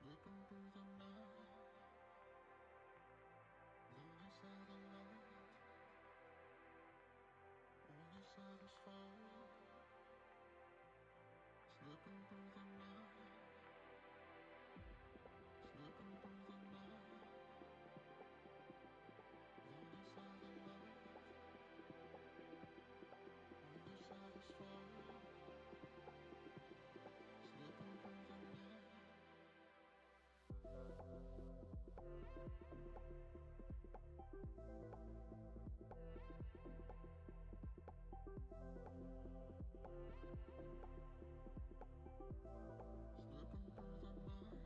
Slipping through the night, losing sight of life, only satisfied. Slipping through the night, slipping through the night, losing sight of life, only satisfied. Slipping through the night. Slipping through the night.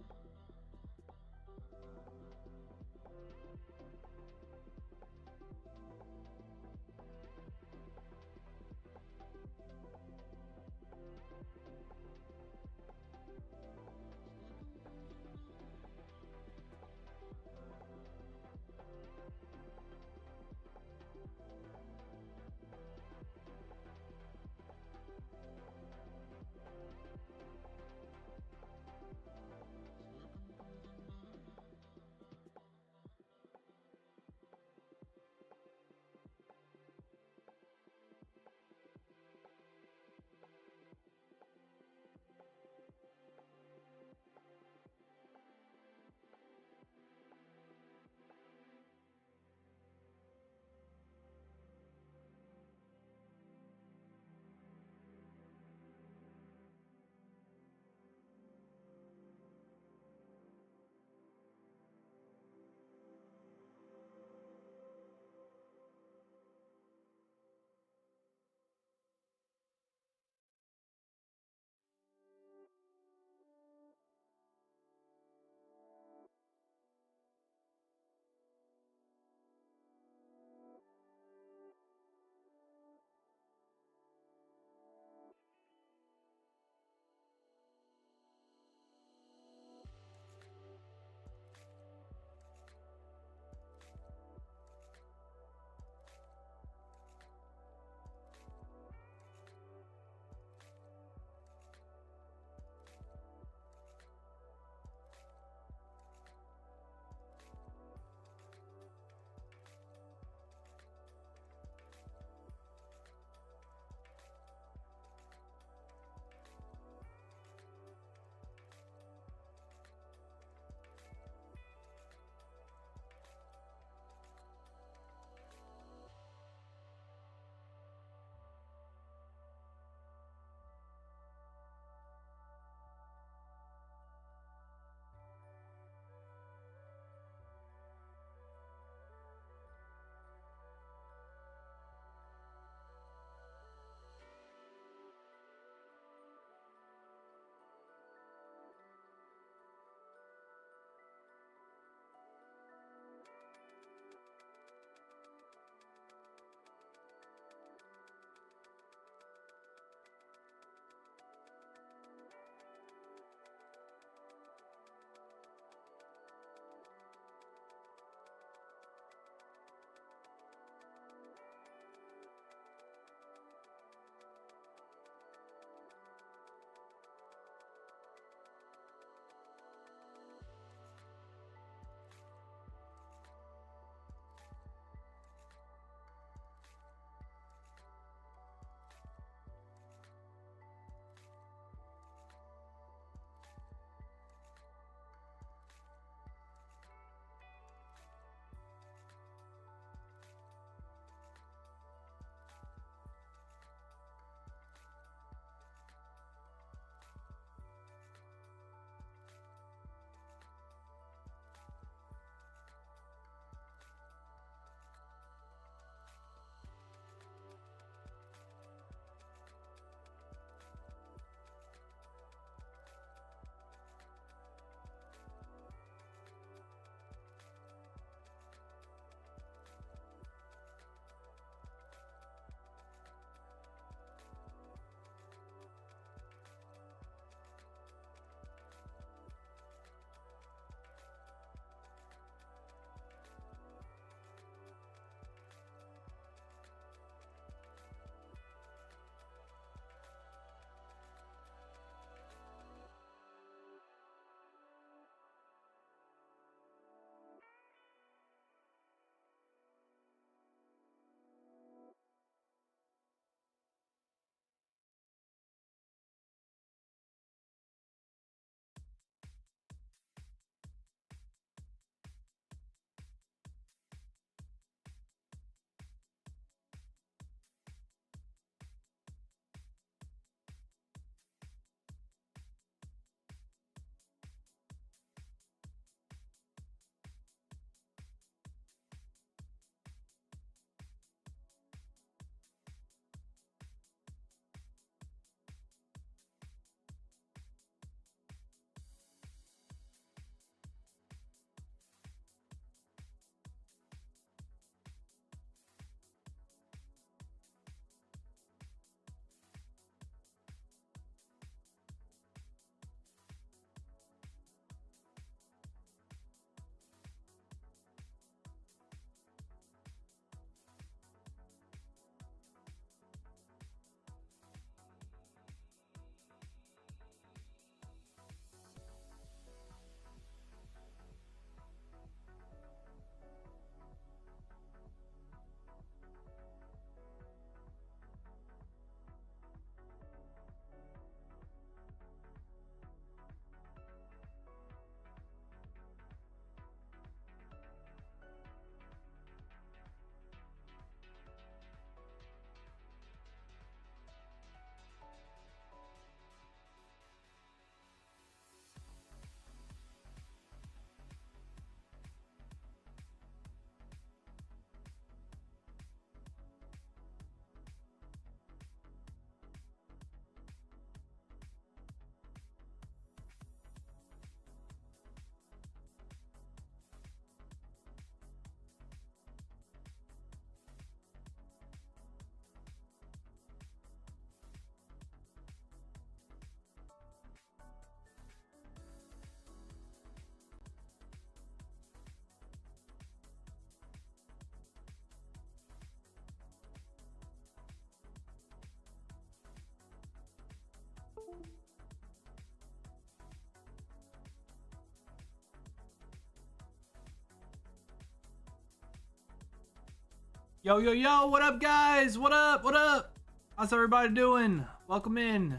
Yo, yo, yo, what up, guys? What up? What up? How's everybody doing? Welcome in.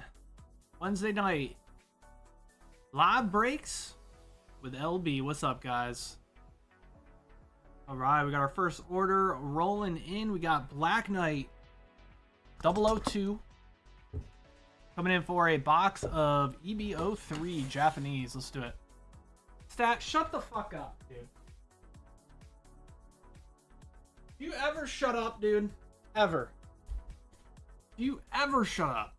Wednesday night. Live breaks with LB. What's up, guys? All right, we got our first order rolling in. We got Black Knight 002 coming in for a box of EB03 Japanese. Let's do it. Stat, shut the fuck up, dude. Do you ever shut up, dude? Ever? Do you ever shut up?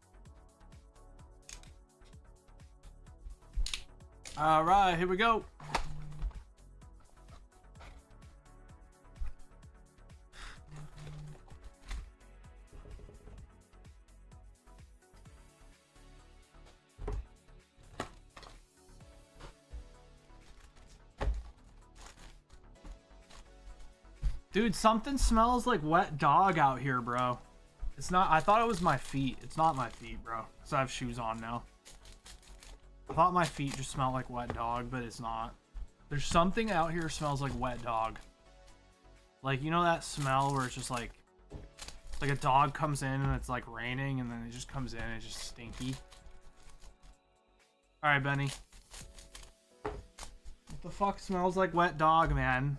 All right, here we go. Dude, something smells like wet dog out here, bro. It's not. I thought it was my feet. It's not my feet, bro. Because I have shoes on now. I thought my feet just smelled like wet dog, but it's not. There's something out here smells like wet dog. Like, you know that smell where it's just like a dog comes in and it's like raining and then it just comes in and it's just stinky. All right, Benny. What the fuck smells like wet dog, man?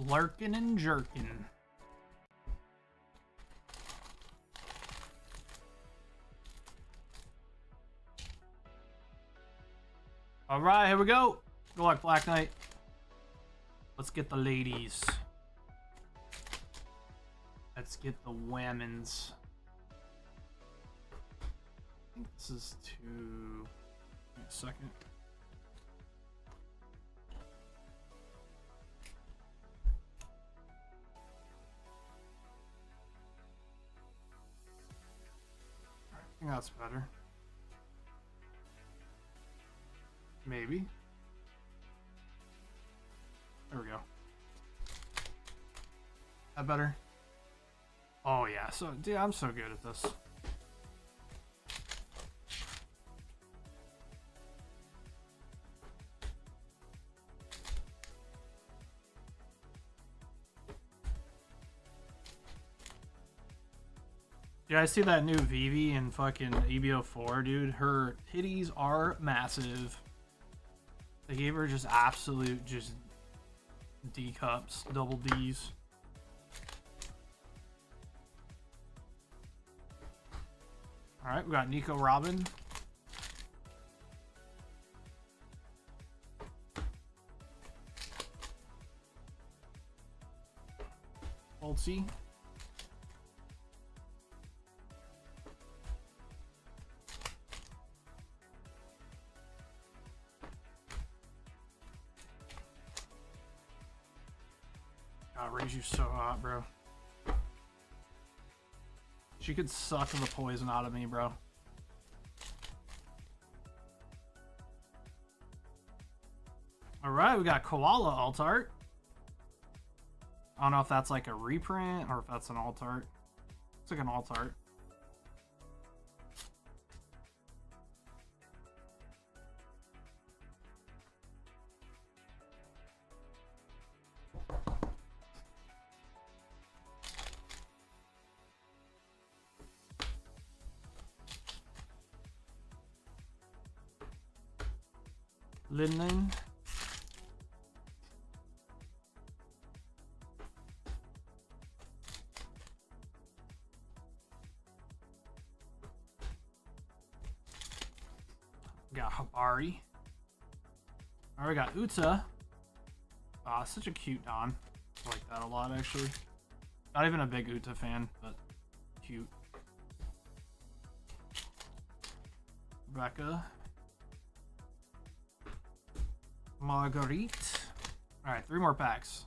Lurkin' and jerkin'. All right, here we go. Good luck, Black Knight. Let's get the ladies. Let's get the whammons. I think this is too... Wait a second. I think that's better. Maybe. There we go. That better? Oh yeah, so dude, I'm so good at this. Yeah, I see that new Vivi in fucking EBO4, dude. Her titties are massive. They gave her just absolute, just D cups, double D's. All right, we got Nico Robin. Olsey. God, Raise you so hot, bro. She could suck the poison out of me, bro. All right, we got Koala alt art. I don't know if that's like a reprint or if that's an alt art. It's like an alt art. Linen. We got Habari. Alright, we got Uta. Such a cute Don. I like that a lot, actually. Not even a big Uta fan, but cute. Rebecca. Marguerite. Alright, 3 more packs.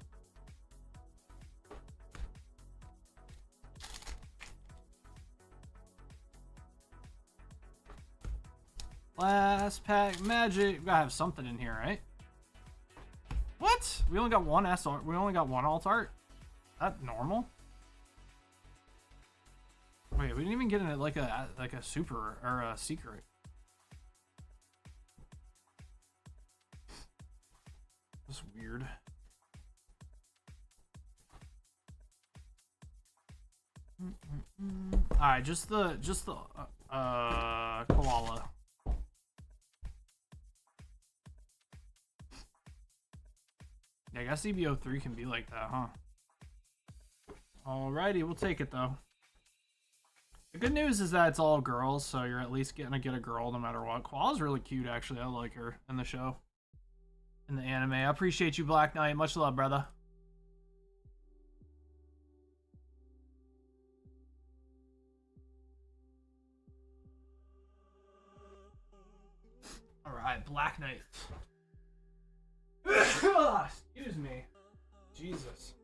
Last pack magic. We gotta have something in here, right? What? We only got one SR. We only got one alt art. That normal? Wait, we didn't even get it like a super or a secret. That's weird. All right, just the koala. Yeah, I guess EBO3 can be like that, huh? Alrighty, we'll take it though. The good news is that it's all girls, so you're at least gonna get a girl no matter what. Koala's really cute, actually. I like her in the show. In the anime. I appreciate you, Black Knight. Much love, brother. Alright, Black Knight. Excuse me. Jesus.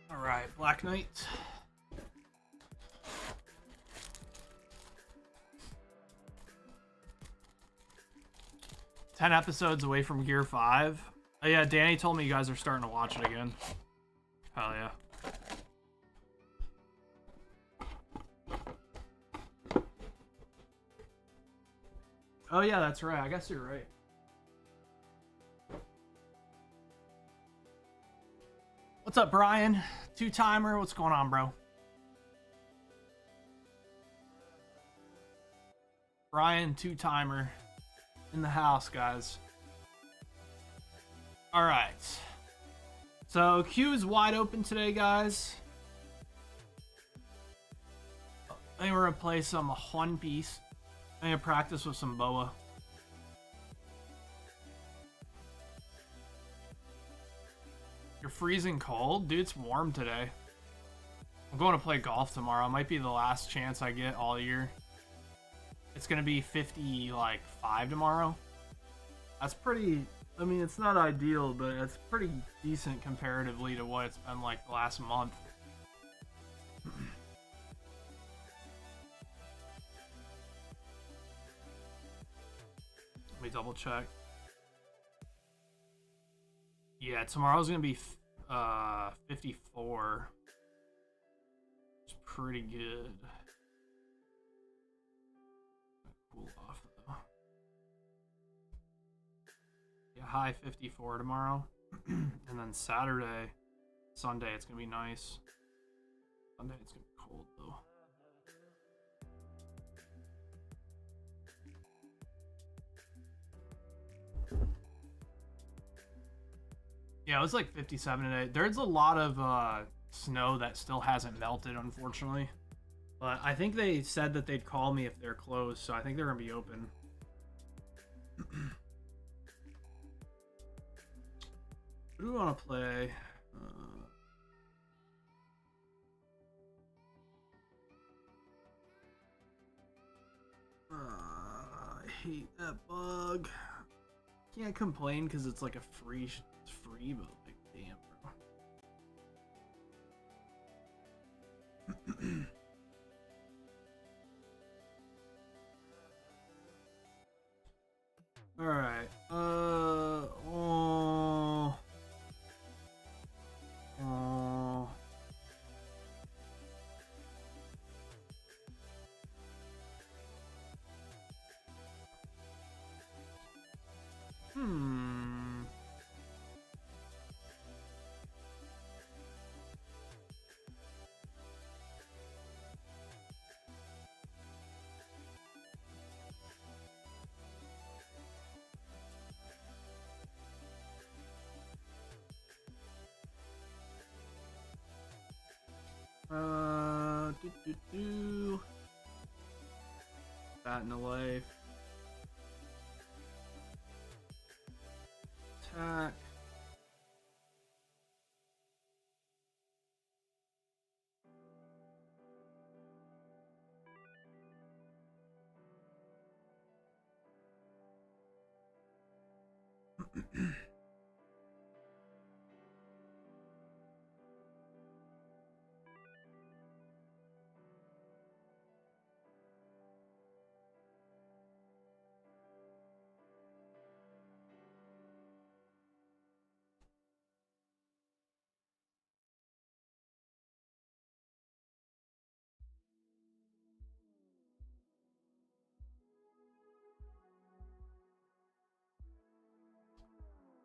Alright, Black Knight. Ten episodes away from Gear 5. Oh yeah, Danny told me you guys are starting to watch it again. Hell yeah. Oh yeah, that's right. I guess you're right. What's up, Brian? Two-timer. What's going on, bro? Brian, two-timer. In the house, guys. Alright. So, Q is wide open today, guys. I think we're going to play some One Piece. I'm going to practice with some Boa. You're freezing cold? Dude, it's warm today. I'm going to play golf tomorrow. It might be the last chance I get all year. It's going to be 55 tomorrow. That's pretty... I mean, it's not ideal, but it's pretty decent comparatively to what it's been like the last month. Let me double check. Yeah, tomorrow's gonna be 54. It's pretty good. Cool off though. Yeah, high 54 tomorrow. And then Saturday, Sunday, it's gonna be nice. Sunday, it's gonna be cold though. Yeah, it was like 57 today. There's a lot of snow that still hasn't melted, unfortunately. But I think they said that they'd call me if they're closed, so I think they're going to be open. What do we want to play? I hate that bug. Can't complain because it's like a free... It's free, but like, damn, bro. Alright, That in the life. Attack.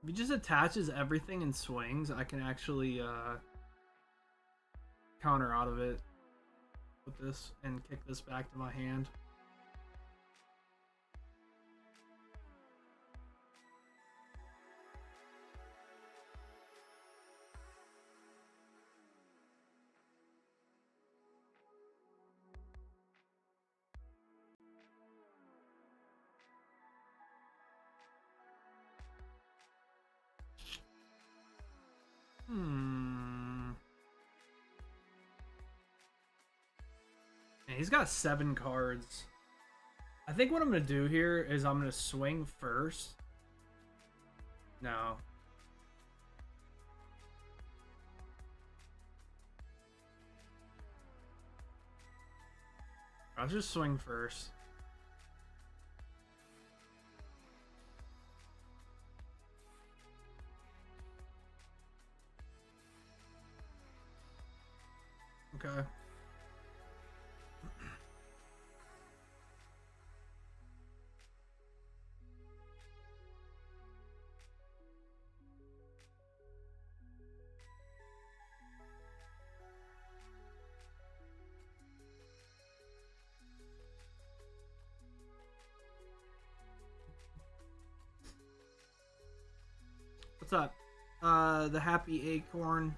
If he just attaches everything and swings, I can actually counter out of it with this and kick this back to my hand. Man, he's got 7 cards. I think what I'm going to do here is I'm going to swing first. No. I'll just swing first. Okay. What's up? The Happy Acorn.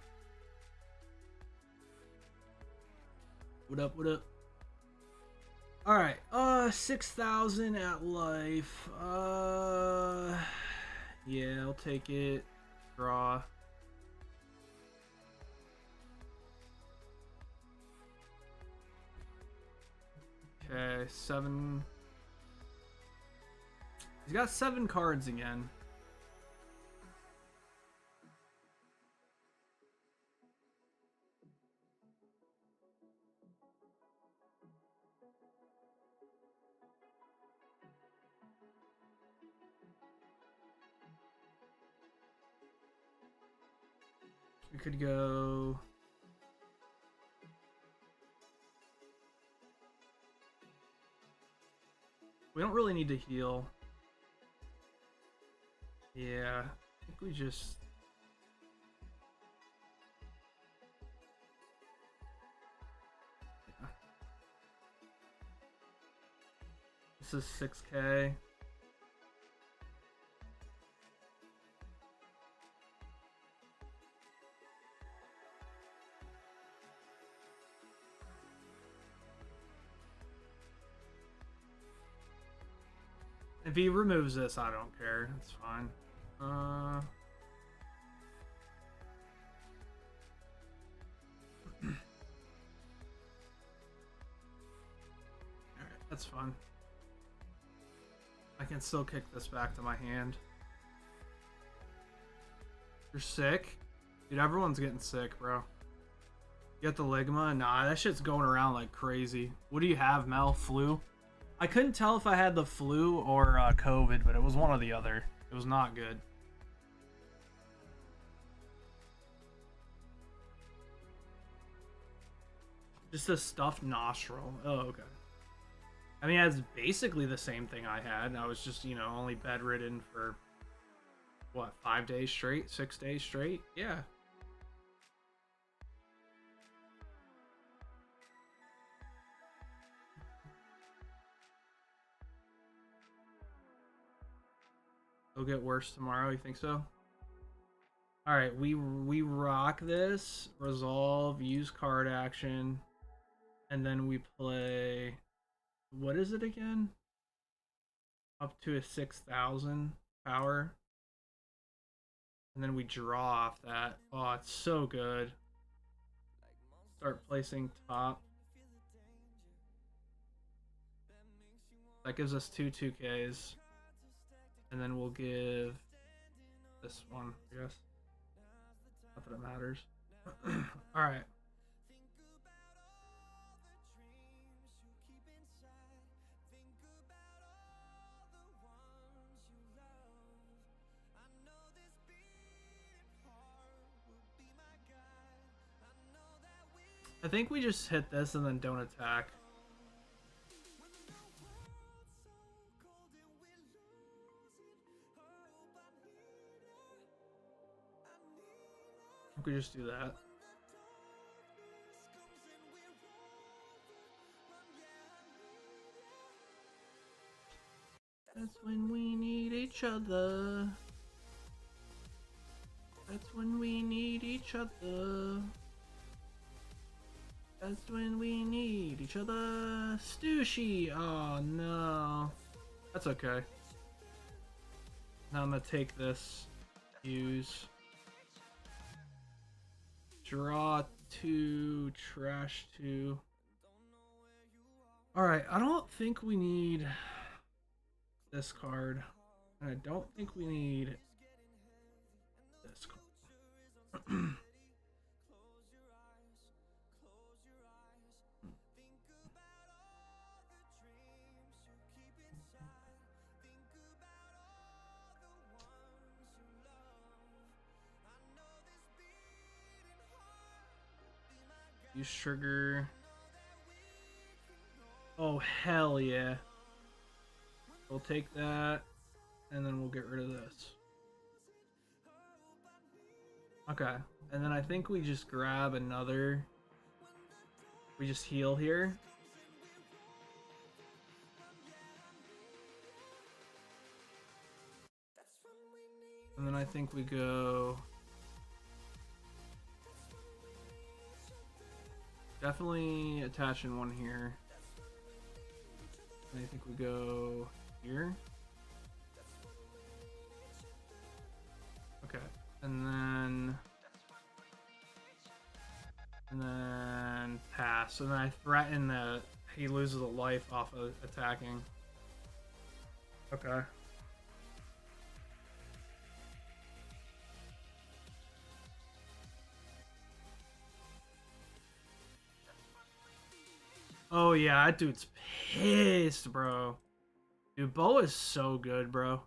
What up, what up? Alright, 6,000 at life. Yeah, I'll take it. Draw. Okay, 7. He's got 7 cards again. We could go... We don't really need to heal. Yeah, I think we just... Yeah. This is 6K. If he removes this, I don't care. It's fine. Alright, that's fine. I can still kick this back to my hand. You're sick? Dude, everyone's getting sick, bro. You got the ligma? Nah, that shit's going around like crazy. What do you have, Mel? Flu? I couldn't tell if I had the flu or COVID, but it was one or the other. It was not good. Just a stuffed nostril. Oh, okay. I mean, it's basically the same thing I had. I was just, you know, only bedridden for, what, 5 days straight? 6 days straight? Yeah. It'll get worse tomorrow, you think so? All right, we rock this, resolve, use card action, and then we play. What is it again? Up to a 6,000 power, and then we draw off that. Oh, it's so good. Start placing top. That gives us two 2Ks, and then we'll give this one, I guess. Not that it matters. All right. I think we just hit this and then don't attack. We could just do that. That's when we need each other. That's when we need each other. That's when we need each other. Stooshy! Oh no. That's okay. Now I'm gonna take this. Use. Draw 2, trash 2. Alright, I don't think we need this card. And I don't think we need this card. Use sugar. Oh, hell yeah. We'll take that, and then we'll get rid of this. Okay, and then I think we just grab another. We just heal here. And then I think we go... Definitely attaching one here. And I think we go here. Okay, and then pass. And then I threaten that he loses a life off of attacking. Okay. Oh yeah, that dude's pissed, bro. Dude, Bo is so good, bro.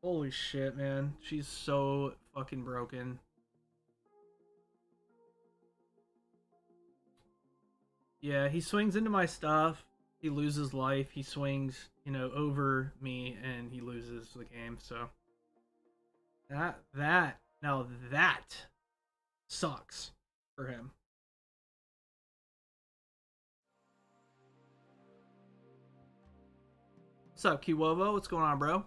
Holy shit, man. She's so fucking broken. Yeah, he swings into my stuff. He loses life. He swings, you know, over me, and he loses the game. So now that sucks for him. What's up, Kiwobo? What's going on, bro?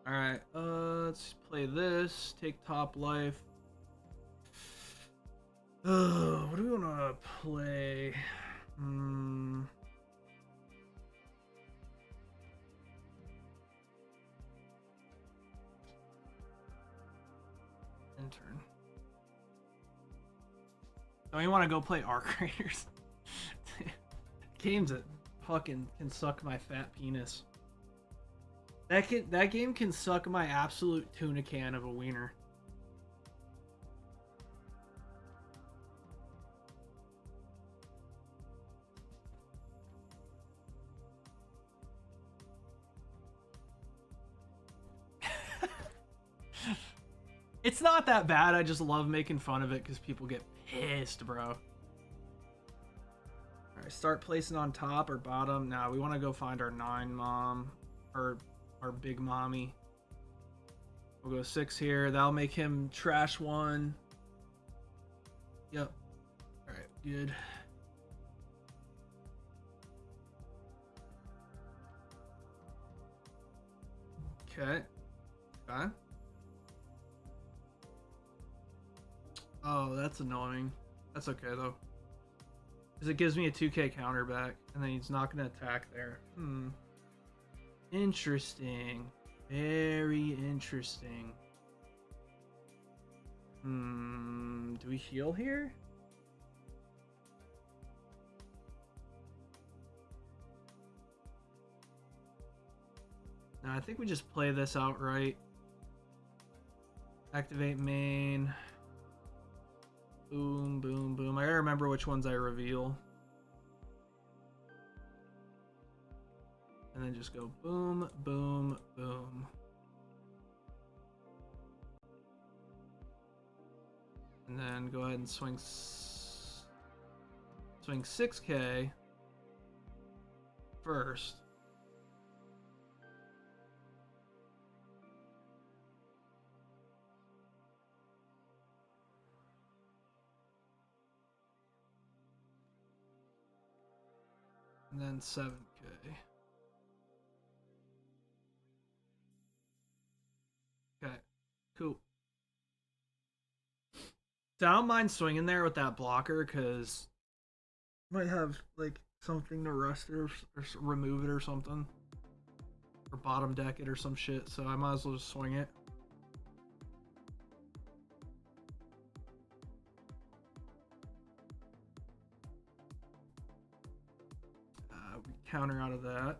Alright, let's play this. Take top life. What do we want to play? Intern. Don't you want to go play Arc Raiders? Games that fucking can suck my fat penis. That game can suck my absolute tuna can of a wiener. It's not that bad. I just love making fun of it because people get pissed, bro. All right, start placing on top or bottom. Now we want to go find our 9 mom or our big mommy. We'll go 6 here. That'll make him trash 1. Yep. All right, good. Okay. Okay. Oh, that's annoying. That's okay though. Because it gives me a 2k counter back, and then he's not going to attack there. Interesting. Very interesting. Do we heal here? No, I think we just play this outright. Activate main. Boom, boom, boom. I gotta remember which ones I reveal. And then just go boom, boom, boom. And then go ahead and swing 6k first. And then 7k. Okay, cool. So I don't mind swinging there with that blocker because might have like something to rust it or remove it or something, or bottom deck it or some shit. So I might as well just swing it. We counter out of that.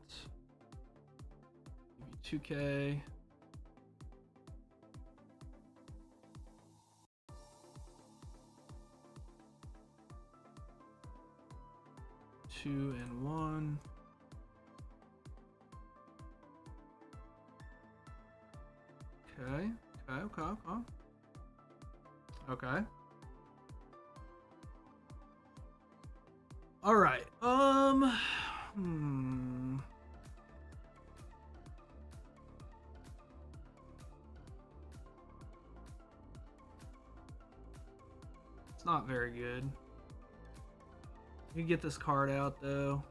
Give you 2k. Two and one. Okay. Okay. All right. It's not very good. You can get this card out though.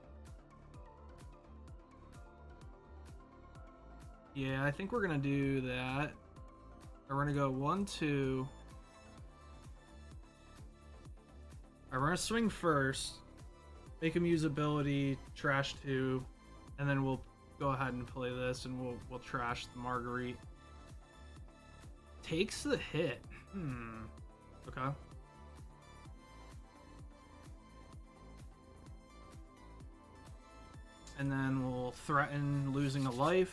Yeah, I think we're gonna do that. We're gonna go 1, 2. Alright, we're gonna swing first. Make him use ability, trash 2, and then we'll go ahead and play this, and we'll trash the Marguerite. Takes the hit. Okay. And then we'll threaten losing a life.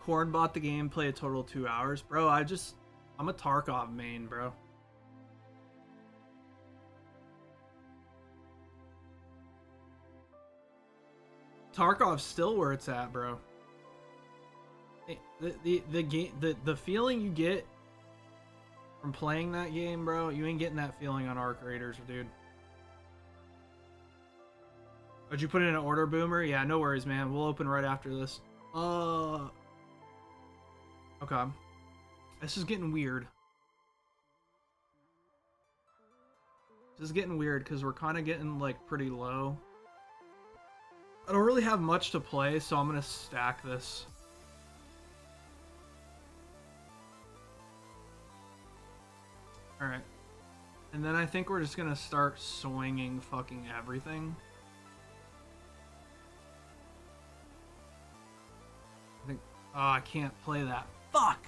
Corn bought the game, play a total of 2 hours. Bro, I'm a Tarkov main, bro. Tarkov's still where it's at, bro. The game, the feeling you get from playing that game, bro, you ain't getting that feeling on Arc Raiders, dude. Would you put in an order, Boomer? Yeah, no worries, man. We'll open right after this. Okay. This is getting weird. This is getting weird because we're kind of getting like pretty low. I don't really have much to play, so I'm gonna stack this. Alright. And then I think we're just gonna start swinging fucking everything. I think... Oh, I can't play that. Fuck!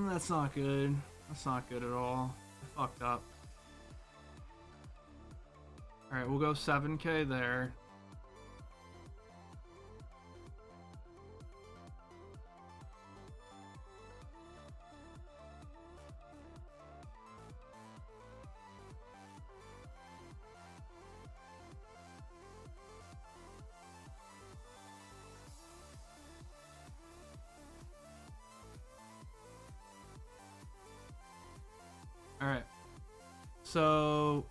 That's not good. That's not good at all. I fucked up. Alright, we'll go 7k there. Alright. So...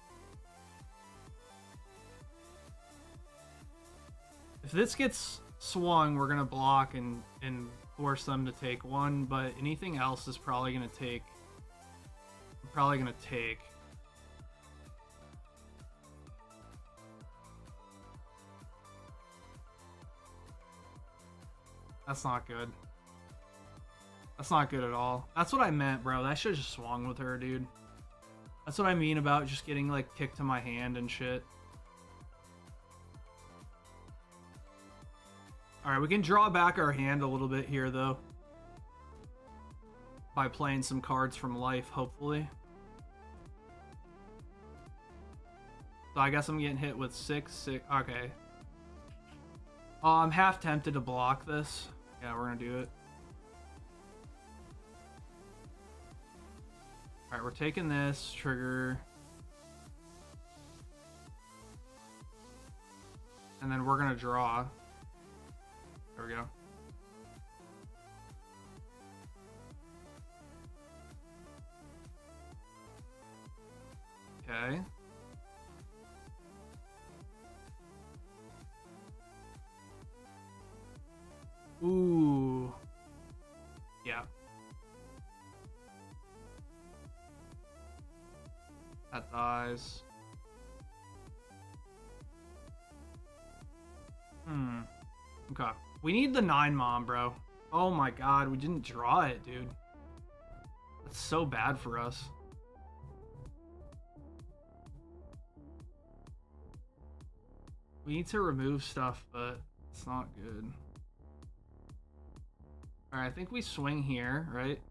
if this gets swung, we're going to block and force them to take one, but anything else is probably going to take I'm probably gonna take. That's not good. That's not good at all. That's what I meant, bro. That should've just swung with her, dude. That's what I mean about just getting, like, kicked to my hand and shit. Alright, we can draw back our hand a little bit here, though. By playing some cards from life, hopefully. So I guess I'm getting hit with 6. Okay. Oh, I'm half tempted to block this. Yeah, we're gonna do it. Alright, we're taking this trigger. And then we're gonna draw. There we go. Okay. Ooh. Yeah. That dies. Okay. We need the 9 mom, bro. Oh my god, we didn't draw it, dude. That's so bad for us. We need to remove stuff, but it's not good. Alright, I think we swing here, right?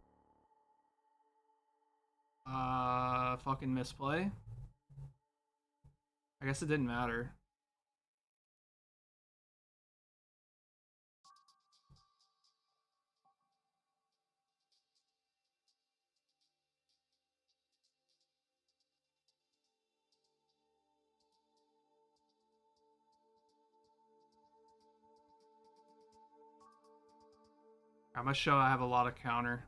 Fucking misplay. I guess it didn't matter. I'm gonna show I have a lot of counter.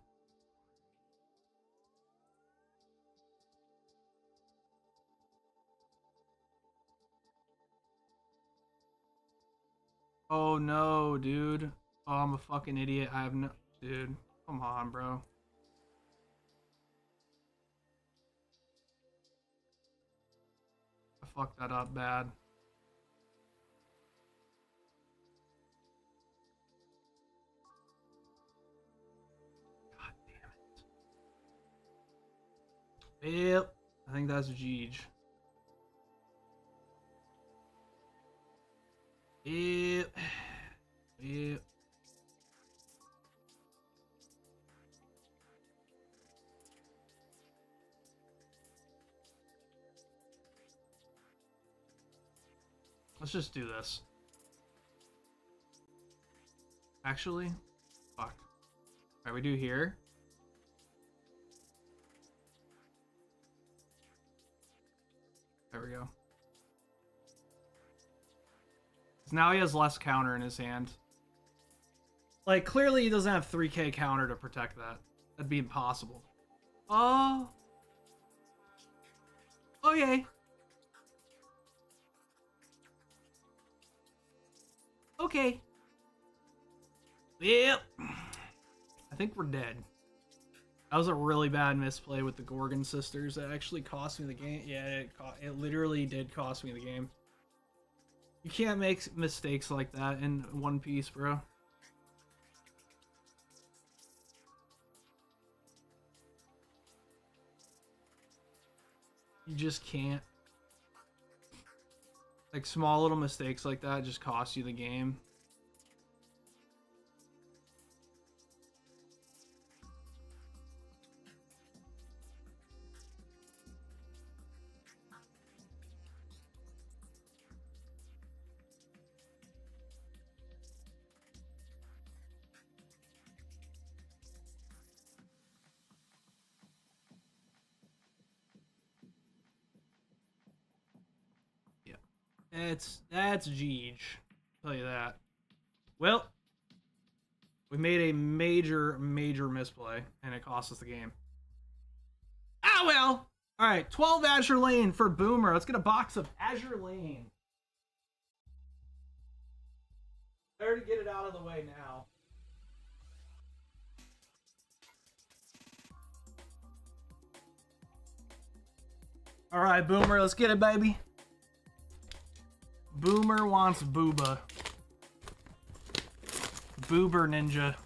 Oh no, dude. Oh, I'm a fucking idiot. I have no... Dude, come on, bro. I fucked that up bad. God damn it. Yep. I think that's Jeej. Yep. Yep. Let's just do this. Actually, fuck. Alright, we do here. There we go. So now he has less counter in his hand. Like, clearly he doesn't have 3k counter to protect that. That'd be impossible. Oh. Okay. Okay. Yep. I think we're dead. That was a really bad misplay with the Gorgon sisters. That actually cost me the game. Yeah, it literally did cost me the game. You can't make mistakes like that in One Piece, bro. You just can't. Like, small little mistakes like that just cost you the game. That's Jeej. Tell you that. Well, we made a major misplay, and it cost us the game. Ah well. All right, 12 Azure Lane for Boomer. Let's get a box of Azure Lane. Better to get it out of the way now. All right, Boomer, let's get it, baby. Boomer wants booba. Boober ninja.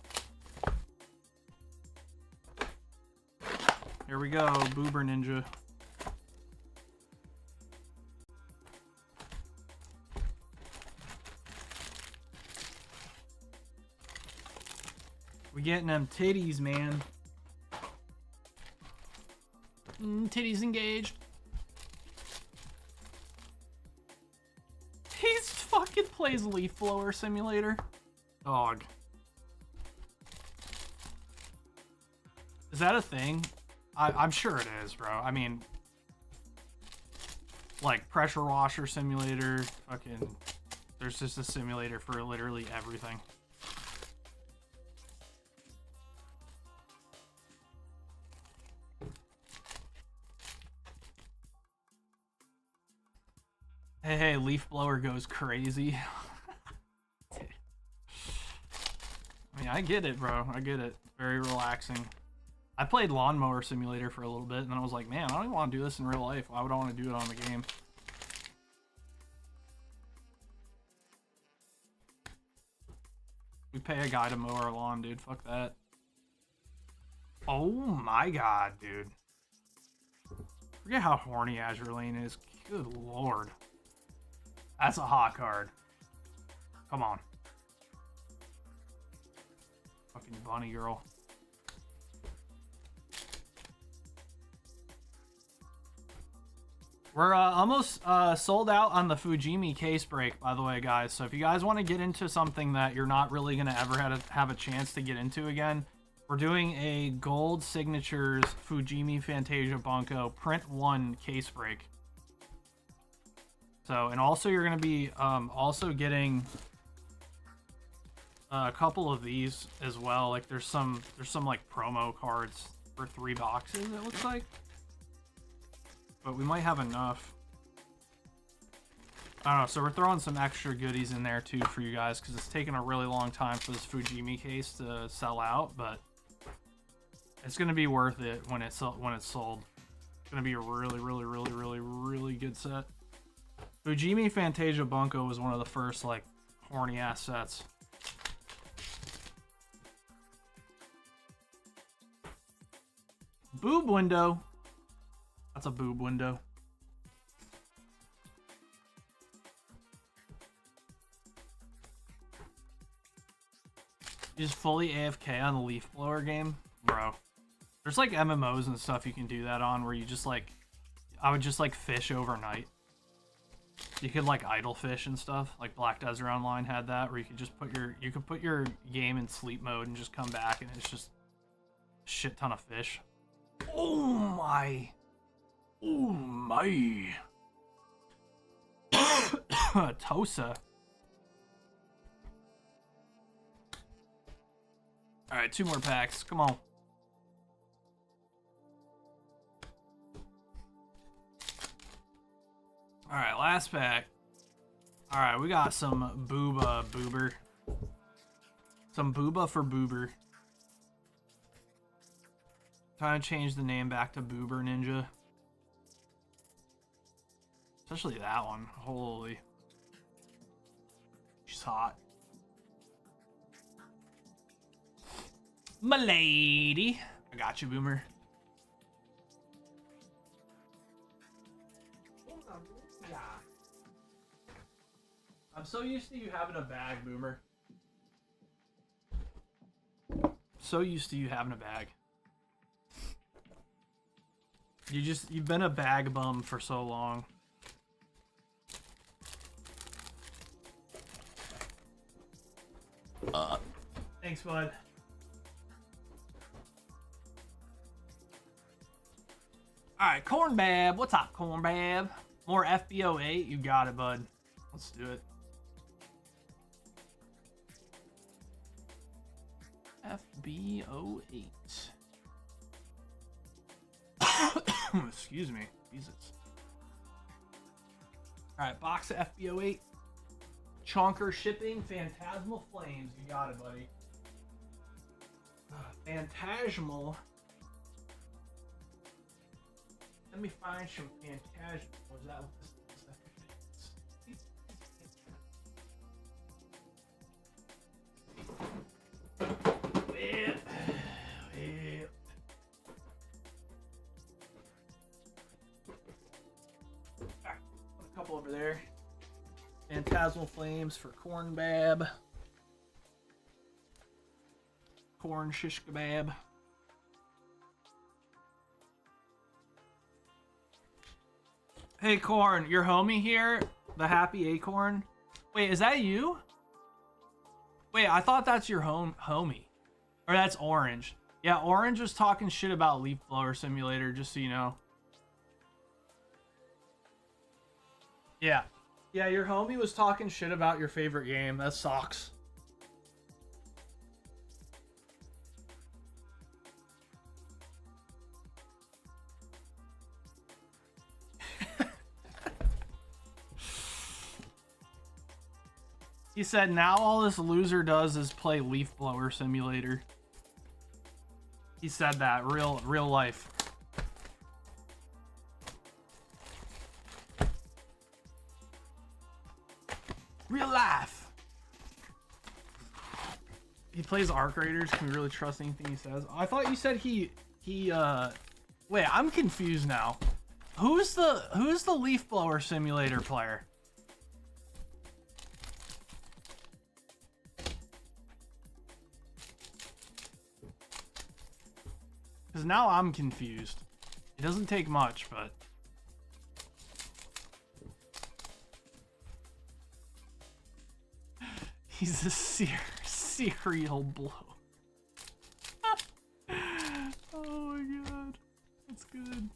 Here we go, Boober ninja. We getting them titties, man. Titties engaged. He's fucking plays Leaf Blower Simulator. Dog. Is that a thing? I'm sure it is, bro. I mean, like Pressure Washer Simulator, fucking, there's just a simulator for literally everything. Hey, Leaf Blower goes crazy. I mean, I get it, bro. I get it. Very relaxing. I played Lawnmower Simulator for a little bit, and then I was like, man, I don't even want to do this in real life. Why would I want to do it on the game? We pay a guy to mow our lawn, dude. Fuck that. Oh my god, dude. Forget how horny Azure Lane is. Good lord. That's a hot card. Come on. Fucking bunny girl. We're almost sold out on the Fujimi case break, by the way, guys. So if you guys want to get into something that you're not really going to ever have a chance to get into again, we're doing a gold signatures Fujimi Fantasia Bunko print 1 case break. So, and also you're going to be also getting a couple of these as well. Like there's some like promo cards for 3 boxes, it looks like. But we might have enough. I don't know, so we're throwing some extra goodies in there too for you guys because it's taken a really long time for this Fujimi case to sell out, but it's going to be worth it when it's sold. It's going to be a really good set. Fujimi Fantasia Bunko was one of the first like horny ass sets. Boob window. That's a boob window. You just fully AFK on the Leaf Blower game? Bro. There's like MMOs and stuff you can do that on where you just like, I would just like fish overnight. You could like idle fish and stuff. Like Black Desert Online had that where you could just put your game in sleep mode and just come back and it's just a shit ton of fish. Oh my. Oh my. Tosa. Alright, 2 more packs. Come on. Alright, last pack. Alright, we got some boober. Some booba for boober. Trying to change the name back to Boober Ninja. Especially that one. Holy. She's hot. My lady. I got you, Boomer. I'm so used to you having a bag, Boomer. So used to you having a bag. You've been a bag bum for so long. Thanks, bud. Alright, Cornbab. What's up, Cornbab? More FBO8? You got it, bud. Let's do it. FBO8. Excuse me. Jesus. Alright, box of FBO8. Chonker shipping. Phantasmal Flames. You got it, buddy. Phantasmal. Let me find some Phantasm. Was that what this is? Put a couple over there. Phantasmal Flames for Corn Bab. Corn Shish Kebab. Hey Corn, your homie here, the Happy Acorn. Wait, is that you? Wait, I thought that's your homie. Or that's Orange. Yeah, Orange was talking shit about Leaf Blower Simulator, just so you know. Yeah. Yeah, your homie was talking shit about your favorite game. That sucks. He said, now all this loser does is play Leaf Blower Simulator. He said that, real life. Real life. He plays Arc Raiders. Can we really trust anything he says? I thought you said he wait, I'm confused now. Who's the Leaf Blower Simulator player? Because now I'm confused. It doesn't take much, but... He's a serial blow. Oh my god. That's good.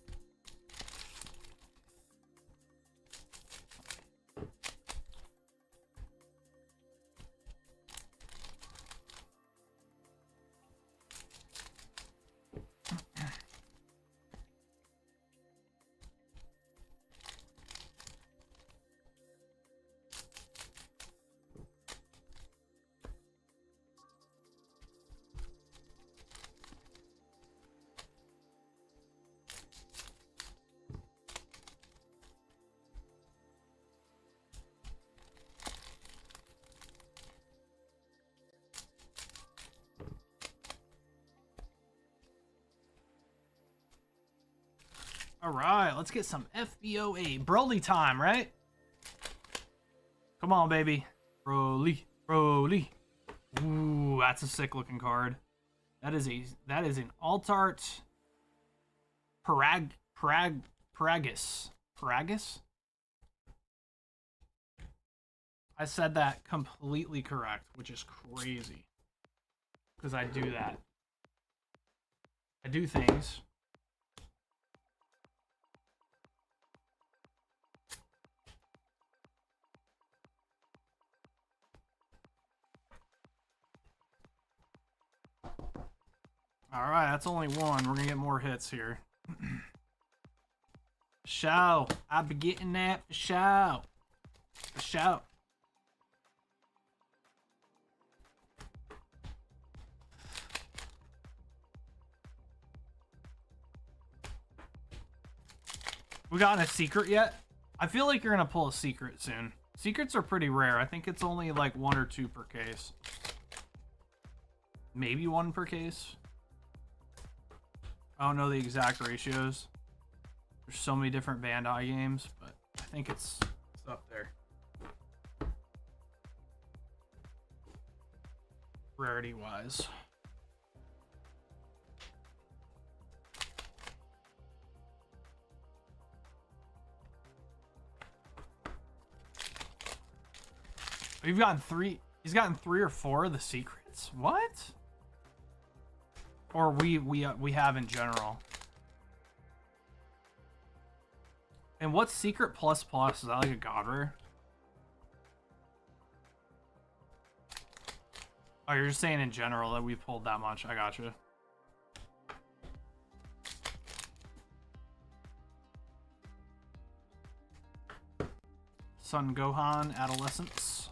All right, let's get some FBOA. Broly time, right? Come on, baby. Broly. Ooh, that's a sick looking card. That is an Altart Paragus. I said that completely correct, which is crazy. Because I do that. I do things. Alright, that's only one. We're gonna get more hits here. Show. I be getting that for show. For show. We got a secret yet? I feel like you're gonna pull a secret soon. Secrets are pretty rare. I think it's only like 1 or 2 per case. Maybe 1 per case. I don't know the exact ratios. There's so many different Bandai games, but I think it's up there. Rarity wise. We've gotten 3. He's gotten 3 or 4 of the secrets. What? Or we have in general. And what's secret plus plus? Is that like a god rare? Oh, you're just saying in general that we pulled that much. I gotcha. Son Gohan, Adolescence.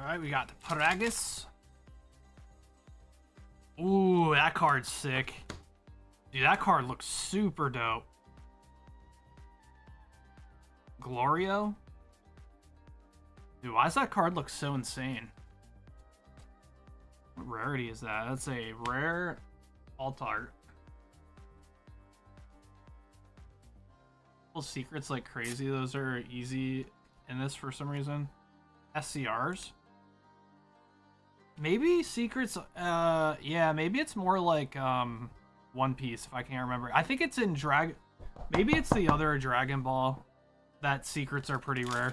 All right, we got Paragus. Ooh, that card's sick. Dude, that card looks super dope. Glorio? Dude, why does that card look so insane? What rarity is that? That's a rare alt art. Well, secrets like crazy. Those are easy in this for some reason. SCRs? Maybe secrets, yeah, maybe it's more like, One Piece, if I can't remember. I think it's in maybe it's the other Dragon Ball that secrets are pretty rare.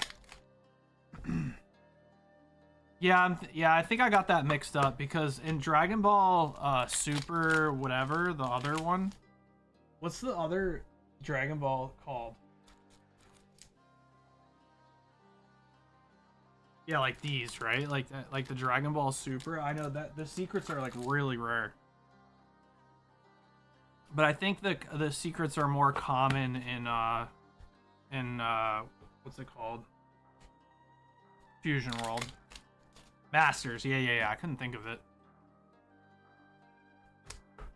Yeah, I think I got that mixed up because in Dragon Ball, Super whatever, the other one. What's the other Dragon Ball called? Yeah, like these, right? Like the Dragon Ball Super. I know that the secrets are like really rare. But I think the secrets are more common in what's it called? Fusion World. Masters. Yeah. I couldn't think of it.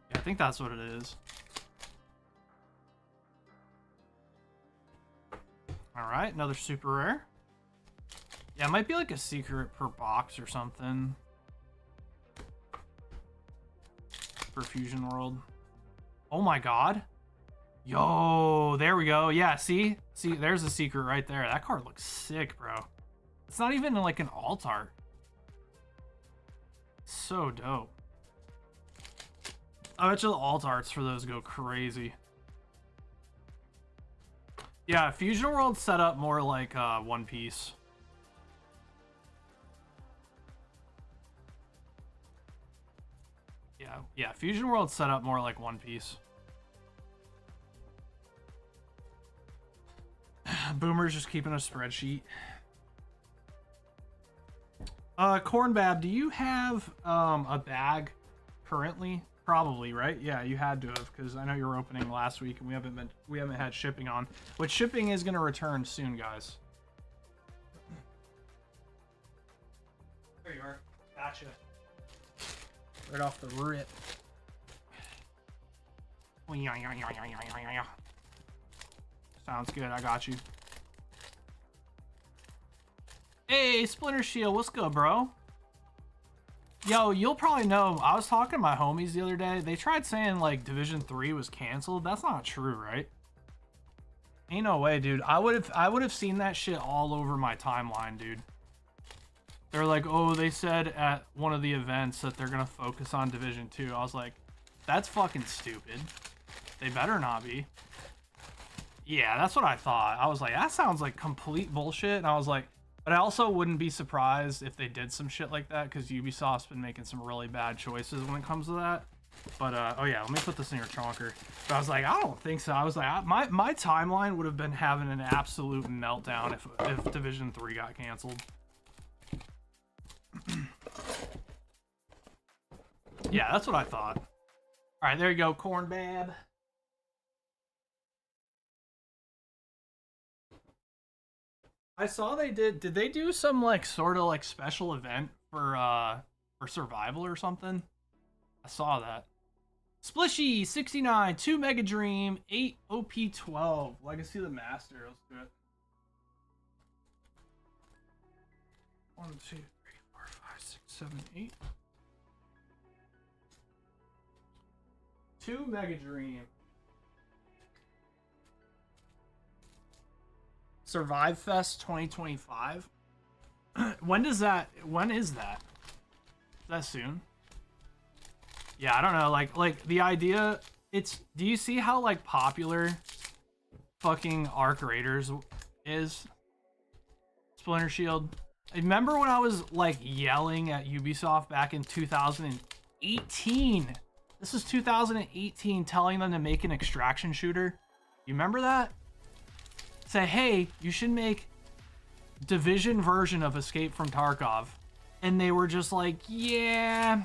Yeah, I think that's what it is. All right, another super rare. Yeah, it might be like a secret per box or something. For Fusion World. Oh my god. Yo, there we go. Yeah, see, there's a secret right there. That card looks sick, bro. It's not even like an alt art. So dope. I bet you the alt arts for those go crazy. Yeah, Fusion World set up more like One Piece. Yeah, Fusion World set up more like One Piece. Boomer's just keeping a spreadsheet. Cornbab, do you have a bag currently? Probably, right? Yeah, you had to have, because I know you were opening last week and we haven't had shipping on. Which shipping is gonna return soon, guys. There you are. Gotcha. Right off the rip. Sounds good, I got you. Hey, Splinter Shield, what's good, bro? Yo, you'll probably know, I was talking to my homies the other day. They tried saying, like, Division 3 was canceled. That's not true, right? Ain't no way, dude. I would have seen that shit all over my timeline, dude. They're like, oh, they said at one of the events that they're gonna focus on Division 2. I was like, that's fucking stupid. They better not be. Yeah, that's what I thought. I was like, that sounds like complete bullshit. And I was like, but I also wouldn't be surprised if they did some shit like that, because Ubisoft's been making some really bad choices when it comes to that. But, oh yeah, let me put this in your chonker. But I was like, I don't think so. I was like, my timeline would have been having an absolute meltdown if Division 3 got canceled. Yeah, that's what I thought. All right, there you go, Cornbab. I saw they did they do some like sort of like special event for survival or something? I saw that. Splishy 69, 2 Mega Dream, 8 OP12, Legacy of the Master. Let's do it. 1, 2, 3, 4, 5, 6, 7, 8. 2 Mega Dream. Survive Fest 2025. When is that? Is that soon? Yeah, I don't know. Like the idea. Do you see how like popular fucking Arc Raiders is? Splinter Shield. Remember when I was like yelling at Ubisoft back in 2018? This is 2018, telling them to make an extraction shooter. You remember that? Say, hey, you should make Division version of Escape from Tarkov. And they were just like, yeah.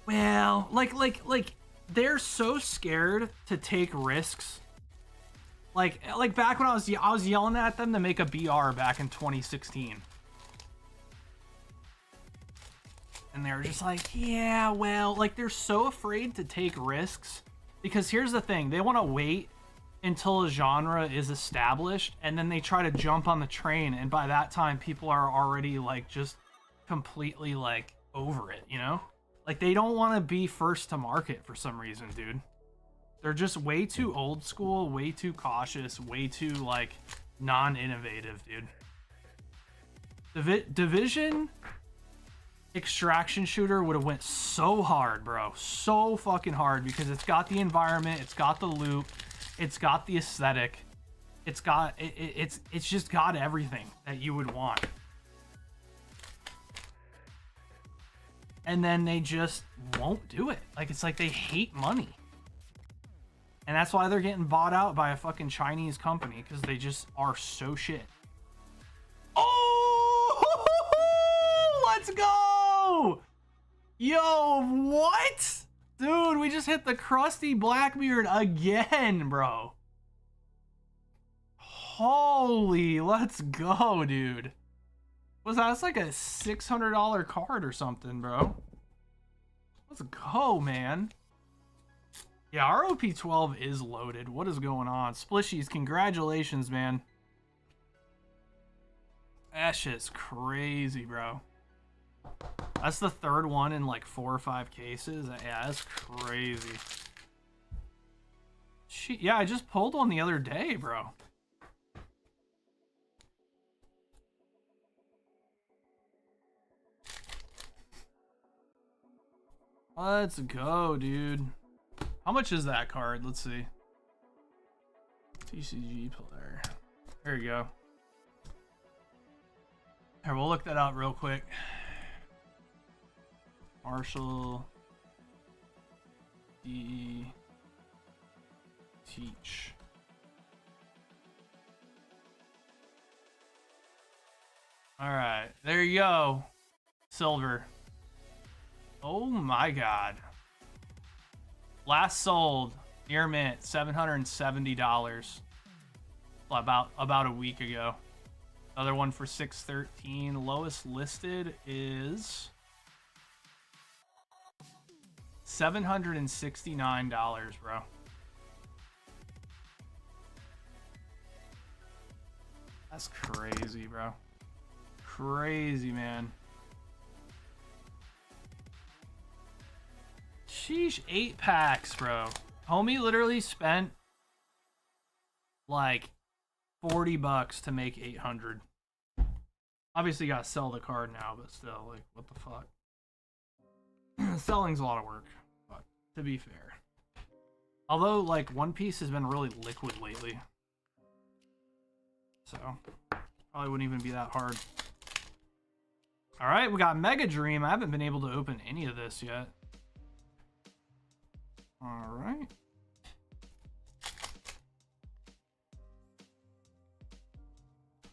Well, like they're so scared to take risks. Like back when I was yelling at them to make a BR back in 2016. and they're just like, yeah, well, like they're so afraid to take risks because here's the thing, they want to wait until a genre is established and then they try to jump on the train, and by that time people are already like just completely like over it, you know? Like they don't want to be first to market for some reason, dude. They're just way too old school, way too cautious, way too like non-innovative, dude. Division extraction shooter would have went so hard, bro, so fucking hard, because it's got the environment, it's got the loot, it's got the aesthetic, it's just got everything that you would want. And then they just won't do it. Like it's like they hate money, and that's why they're getting bought out by a fucking Chinese company, because they just are so shit. Oh, let's go! Yo, what? Dude, we just hit the crusty Blackbeard again, bro. Holy, let's go, dude. Was that? That's like a $600 card or something, bro. Let's go, man. Yeah, ROP12 is loaded. What is going on? Splishies, congratulations, man. That shit's crazy, bro. That's the third one in like 4 or 5 cases. Yeah, that's crazy. Yeah, I just pulled one the other day, bro. Let's go, dude. How much is that card? Let's see. TCG player. There you go. Here, we'll look that out real quick. Marshall D. Teach. All right, there you go. Silver. Oh my god. Last sold near mint, $770. About a week ago. Another one for $613. Lowest listed is $769, bro. That's crazy, bro. Crazy, man. Sheesh, 8 packs, bro. Homie literally spent like $40 to make 800. Obviously, you gotta sell the card now, but still, like, what the fuck? Selling's a lot of work, but to be fair. Although, like, One Piece has been really liquid lately. So, probably wouldn't even be that hard. Alright, we got Mega Dream. I haven't been able to open any of this yet. Alright.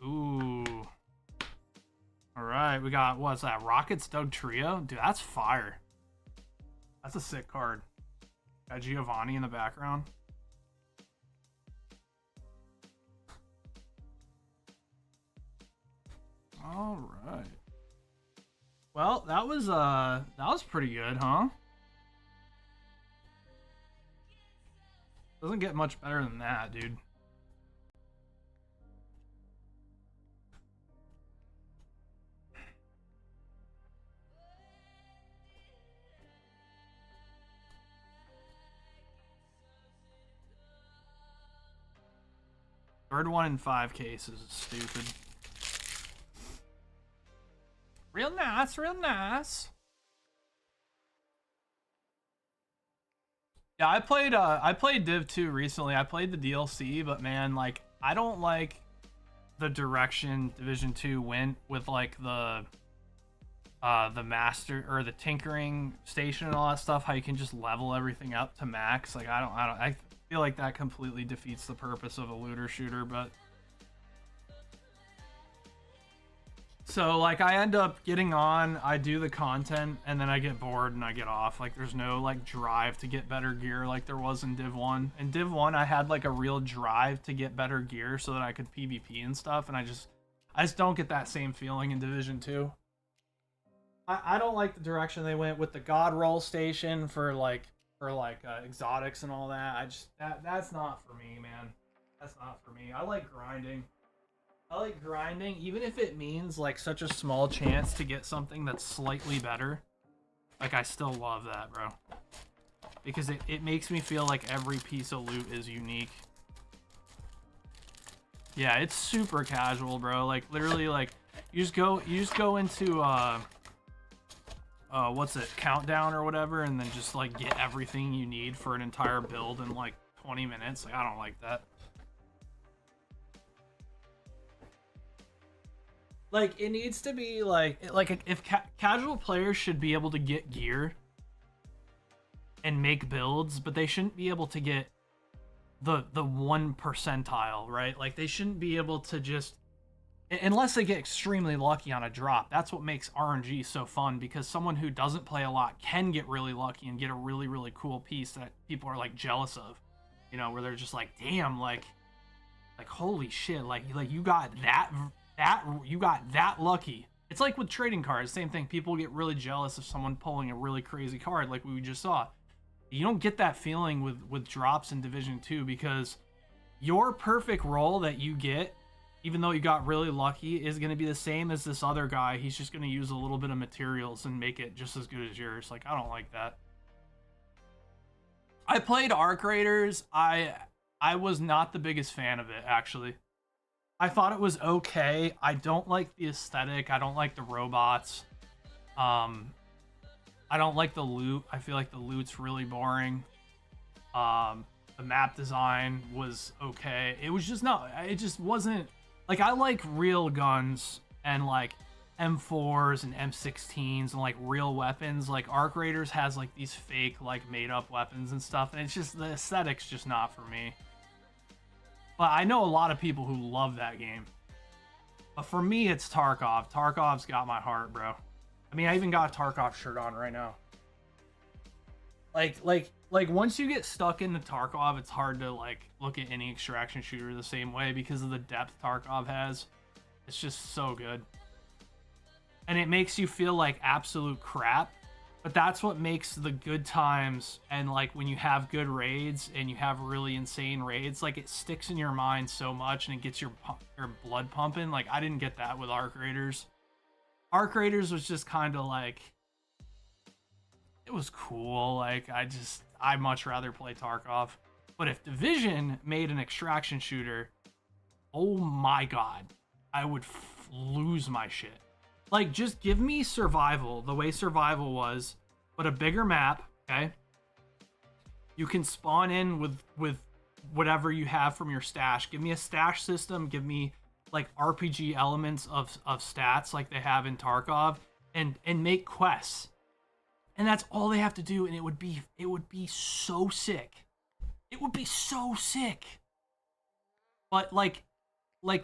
Ooh. Alright, we got, what's that? Rockets Doug Trio? Dude, that's fire. That's a sick card. Got Giovanni in the background. Alright. Well, that was pretty good, huh? Doesn't get much better than that, dude. Third one in 5 cases is stupid. Real nice, real nice. Yeah, I played Div 2 recently. I played the DLC, but man, like, I don't like the direction Division 2 went with like the master or the tinkering station and all that stuff, how you can just level everything up to max. Like, I feel like that completely defeats the purpose of a looter shooter, but so like I end up getting on, I do the content, and then I get bored and I get off. Like, there's no like drive to get better gear like there was in Div 1. In Div 1, I had like a real drive to get better gear so that I could PvP and stuff, and I just don't get that same feeling in Division 2. I don't like the direction they went with the God roll station for exotics and all that. I just that's not for me, man. That's not for me. I like grinding. I like grinding, even if it means like such a small chance to get something that's slightly better. Like I still love that, bro. Because it makes me feel like every piece of loot is unique. Yeah, it's super casual, bro. Like literally, like you just go into what's it, countdown or whatever, and then just like get everything you need for an entire build in like 20 minutes. Like I don't like that. Like it needs to be like if casual players should be able to get gear and make builds, but they shouldn't be able to get the 1 percentile, right? Like they shouldn't be able to just, unless they get extremely lucky on a drop. That's what makes RNG so fun, because someone who doesn't play a lot can get really lucky and get a really, really cool piece that people are like jealous of, you know, where they're just like, damn, like holy shit, like you got you got that lucky. It's like with trading cards, same thing. People get really jealous of someone pulling a really crazy card like we just saw. You don't get that feeling with drops in Division 2, because your perfect roll that you get, even though you got really lucky, is going to be the same as this other guy. He's just going to use a little bit of materials and make it just as good as yours. Like, I don't like that. I played Arc Raiders. I was not the biggest fan of it, actually. I thought it was okay. I don't like the aesthetic. I don't like the robots. I don't like the loot. I feel like the loot's really boring. The map design was okay. It was just not, it just wasn't, like, I like real guns and like M4s and M16s and like real weapons. Like Arc Raiders has like these fake like made up weapons and stuff, and it's just, the aesthetic's just not for me. But I know a lot of people who love that game. But for me, it's Tarkov. Tarkov's got my heart, bro. I mean, I even got a Tarkov shirt on right now. Like once you get stuck into Tarkov, it's hard to like look at any extraction shooter the same way, because of the depth Tarkov has. It's just so good. And it makes you feel like absolute crap, but that's what makes the good times, and like when you have good raids and you have really insane raids, like it sticks in your mind so much and it gets your blood pumping. Like I didn't get that with Arc Raiders. Arc Raiders was just kind of like, it was cool. Like I much rather play Tarkov. But if Division made an extraction shooter, oh my god, I would lose my shit. Like, just give me survival the way survival was, but a bigger map, okay? You can spawn in with whatever you have from your stash. Give me a stash system. Give me like RPG elements of stats like they have in Tarkov, and make quests. And that's all they have to do, and it would be so sick. It would be so sick. But like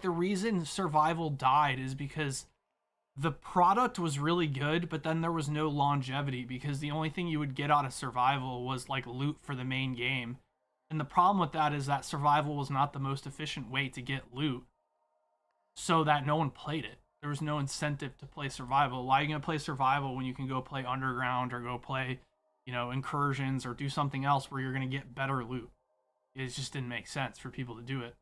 the reason survival died is because the product was really good, but then there was no longevity, because the only thing you would get out of survival was like loot for the main game. And the problem with that is that survival was not the most efficient way to get loot, so that no one played it. There was no incentive to play survival. Why are you going to play survival when you can go play underground or go play, you know, incursions or do something else where you're going to get better loot? It just didn't make sense for people to do it.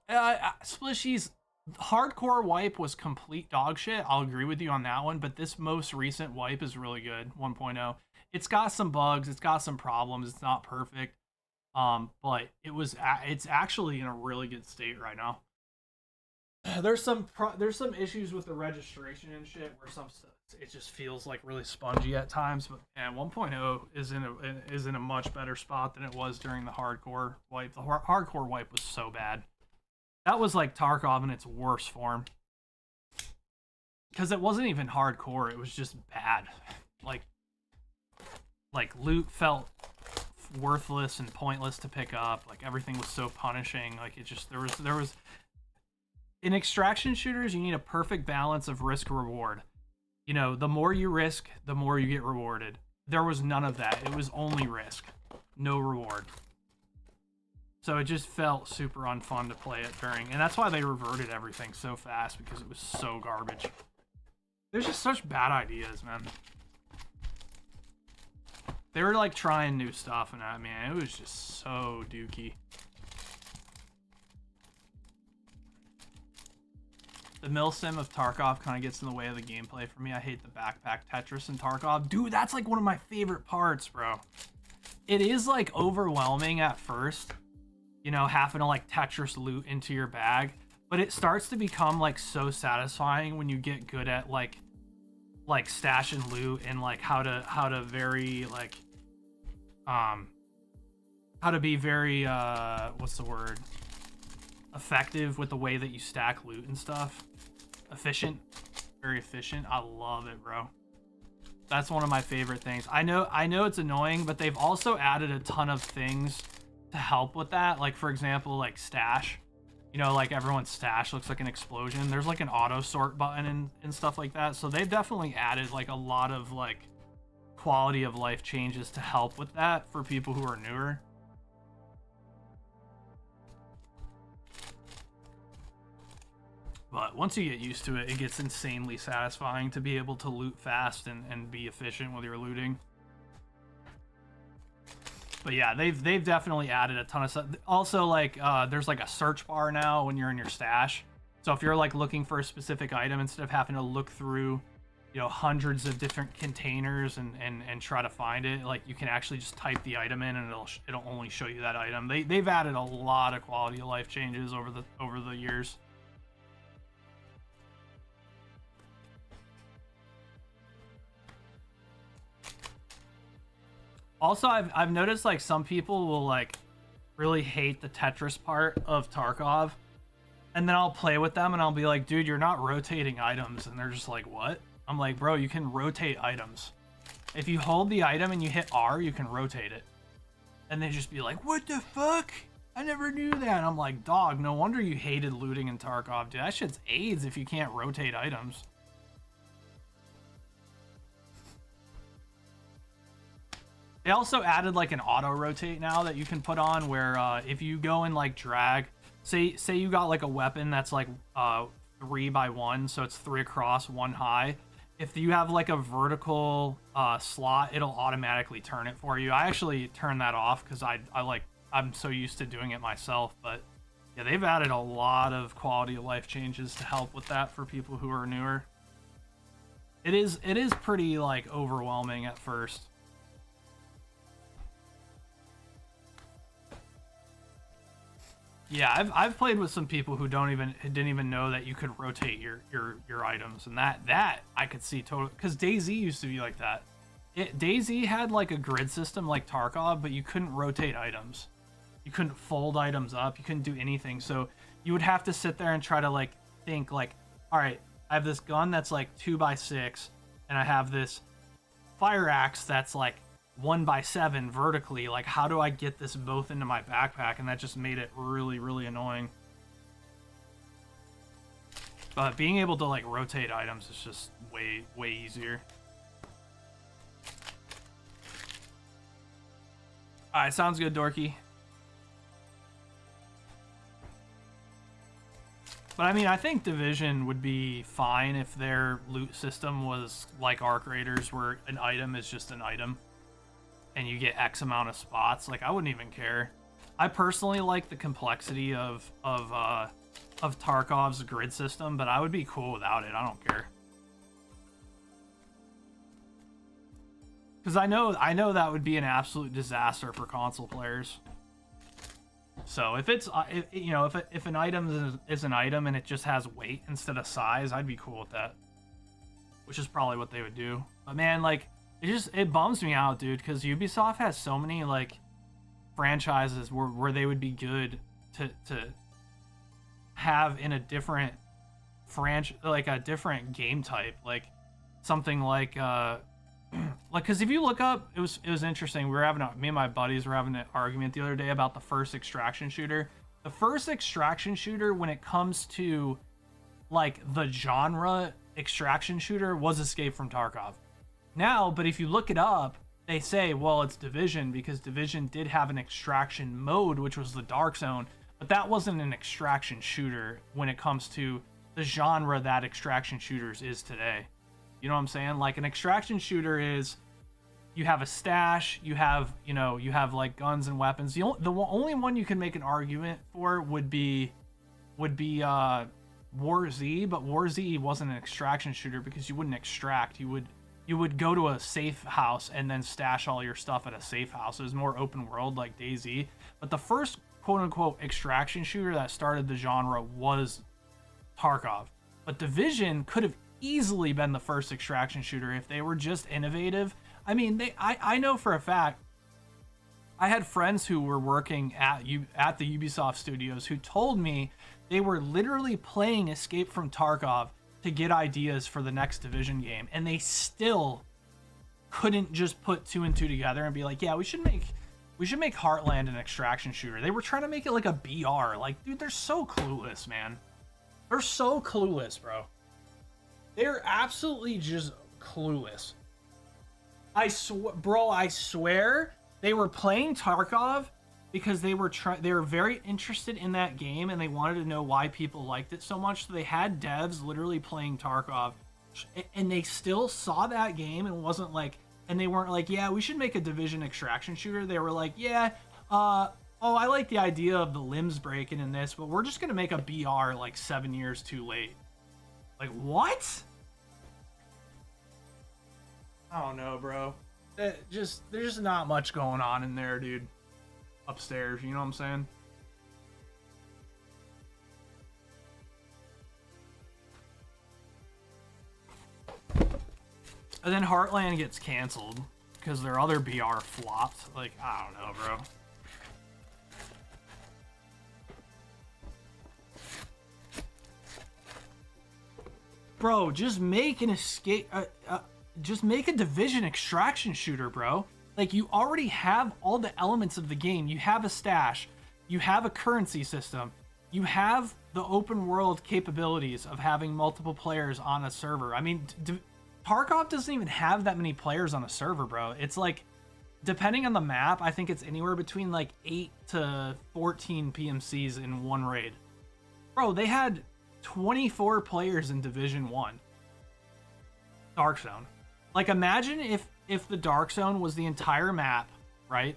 Splishies, hardcore wipe was complete dog shit. I'll agree with you on that one, but this most recent wipe is really good, 1.0. It's got some bugs, it's got some problems, it's not perfect. But it's actually in a really good state right now. There's some issues with the registration and shit, where some stuff, it just feels like really spongy at times, but 1.0 is in a much better spot than it was during the hardcore wipe. The hardcore wipe was so bad. That was like Tarkov in its worst form, because it wasn't even hardcore, it was just bad. Like loot felt worthless and pointless to pick up. Like everything was so punishing. Like it just, there was in extraction shooters, you need a perfect balance of risk reward. You know, the more you risk, the more you get rewarded. There was none of that. It was only risk, no reward. So it just felt super unfun to play it during, and that's why they reverted everything so fast, because it was so garbage. There's just such bad ideas, man. They were like trying new stuff, and man, it was just so dookie. The milsim of Tarkov kind of gets in the way of the gameplay for me. I hate the backpack Tetris in Tarkov. Dude, that's like one of my favorite parts, bro. It is like overwhelming at first, you know, having to like Tetris loot into your bag, but it starts to become like so satisfying when you get good at like stash and loot, and like how to very like how to be very what's the word, effective with the way that you stack loot and stuff. Efficient, very efficient. I love it, bro. That's one of my favorite things. I know it's annoying, but they've also added a ton of things to help with that. Like, for example, like stash, you know, like everyone's stash looks like an explosion. There's like an auto sort button and stuff like that. So they've definitely added like a lot of like quality of life changes to help with that for people who are newer. But once you get used to it, it gets insanely satisfying to be able to loot fast and be efficient with your looting. But yeah, they've definitely added a ton of stuff. Also, like, there's like a search bar now when you're in your stash. So if you're like looking for a specific item, instead of having to look through, you know, hundreds of different containers and try to find it, like you can actually just type the item in and it'll only show you that item. They've added a lot of quality of life changes over the years. Also, I've noticed like some people will like really hate the Tetris part of Tarkov, and then I'll play with them and I'll be like, dude, you're not rotating items, and they're just like, what? I'm like, bro, you can rotate items. If you hold the item and you hit R, you can rotate it. And they just be like, what the fuck? I never knew that. And I'm like, dog, no wonder you hated looting in Tarkov, dude. That shit's AIDS if you can't rotate items. They also added like an auto rotate now that you can put on, where if you go and like drag, say you got like a weapon that's like 3 by 1, so it's 3 across, 1 high. If you have like a vertical slot, it'll automatically turn it for you. I actually turn that off because I'm so used to doing it myself. But yeah, they've added a lot of quality of life changes to help with that for people who are newer. It is pretty like overwhelming at first. Yeah, I've played with some people who didn't even know that you could rotate your items, and that I could see totally, because DayZ used to be like that. DayZ had like a grid system like Tarkov, but you couldn't rotate items. You couldn't fold items up. You couldn't do anything. So you would have to sit there and try to like think like, all right, I have this gun that's like 2 by 6, and I have this fire axe that's like 1 by 7 vertically. Like, how do I get this both into my backpack? And that just made it really, really annoying. But being able to like rotate items is just way easier. All right, sounds good, Dorky. But I mean, I think Division would be fine if their loot system was like Arc Raiders, where an item is just an item and you get X amount of spots. Like, I wouldn't even care. I personally like the complexity of Tarkov's grid system, but I would be cool without it. I don't care. Because I know that would be an absolute disaster for console players. So if it's if an item is an item and it just has weight instead of size, I'd be cool with that. Which is probably what they would do. But man, like, it bums me out, dude, because Ubisoft has so many like franchises where they would be good to have in a different like a different game type, like something like like, because if you look up, it was interesting. Me and my buddies were having an argument the other day about the first extraction shooter. The first extraction shooter, when it comes to like the genre extraction shooter, was Escape from Tarkov. Now, but if you look it up, they say, well, it's Division because Division did have an extraction mode, which was the Dark Zone, but that wasn't an extraction shooter when it comes to the genre that extraction shooters is today. You know what I'm saying? Like an extraction shooter is you have a stash, you have, you have like guns and weapons. The only one you can make an argument for would be War Z, but War Z wasn't an extraction shooter because you wouldn't extract. You would go to a safe house and then stash all your stuff at a safe house. It was more open world like DayZ. But the first quote unquote extraction shooter that started the genre was Tarkov. But Division could have easily been the first extraction shooter if they were just innovative. I mean, I know for a fact, I had friends who were working at the Ubisoft studios who told me they were literally playing Escape from Tarkov to get ideas for the next Division game, and they still couldn't just put 2 and 2 together and be like, yeah, we should make Heartland an extraction shooter. They were trying to make it like a BR. Like, dude, they're so clueless, man. They're so clueless, bro. They're absolutely just clueless. I swear they were playing Tarkov because they were very interested in that game and they wanted to know why people liked it so much. So they had devs literally playing Tarkov, and they still saw that game and wasn't like, and they weren't like, yeah, we should make a Division extraction shooter. They were like, yeah, oh, I like the idea of the limbs breaking in this, but we're just gonna make a BR like 7 years too late. Like, what? I don't know, bro. There's just not much going on in there, dude. Upstairs, you know what I'm saying? And then Heartland gets canceled because their other BR flopped. Like, I don't know, bro. Bro, just make an escape. Just make a Division extraction shooter, bro. Like, you already have all the elements of the game. You have a stash. You have a currency system. You have the open world capabilities of having multiple players on a server. I mean, Tarkov doesn't even have that many players on a server, bro. It's like, depending on the map, I think it's anywhere between like 8 to 14 PMCs in one raid. Bro, they had 24 players in Division 1. Dark Zone. Like, imagine if the Dark Zone was the entire map, right?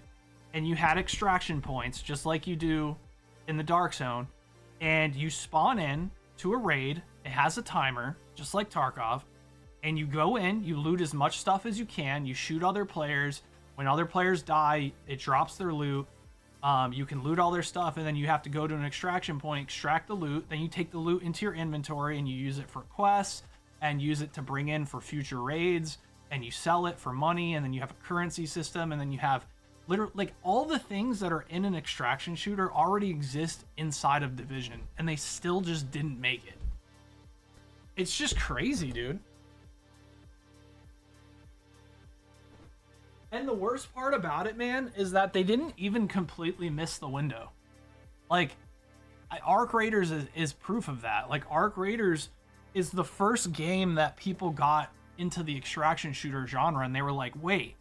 And you had extraction points, just like you do in the Dark Zone, and you spawn in to a raid. It has a timer, just like Tarkov, and you go in, you loot as much stuff as you can, you shoot other players. When other players die, it drops their loot. You can loot all their stuff, and then you have to go to an extraction point, extract the loot, then you take the loot into your inventory, and you use it for quests, and use it to bring in for future raids, and you sell it for money, and then you have a currency system, and then you have literally, like, all the things that are in an extraction shooter already exist inside of Division, and they still just didn't make it. It's just crazy, dude. And the worst part about it, man, is that they didn't even completely miss the window. Like, Arc Raiders is proof of that. Like, Arc Raiders is the first game that people got into the extraction shooter genre, and they were like, wait,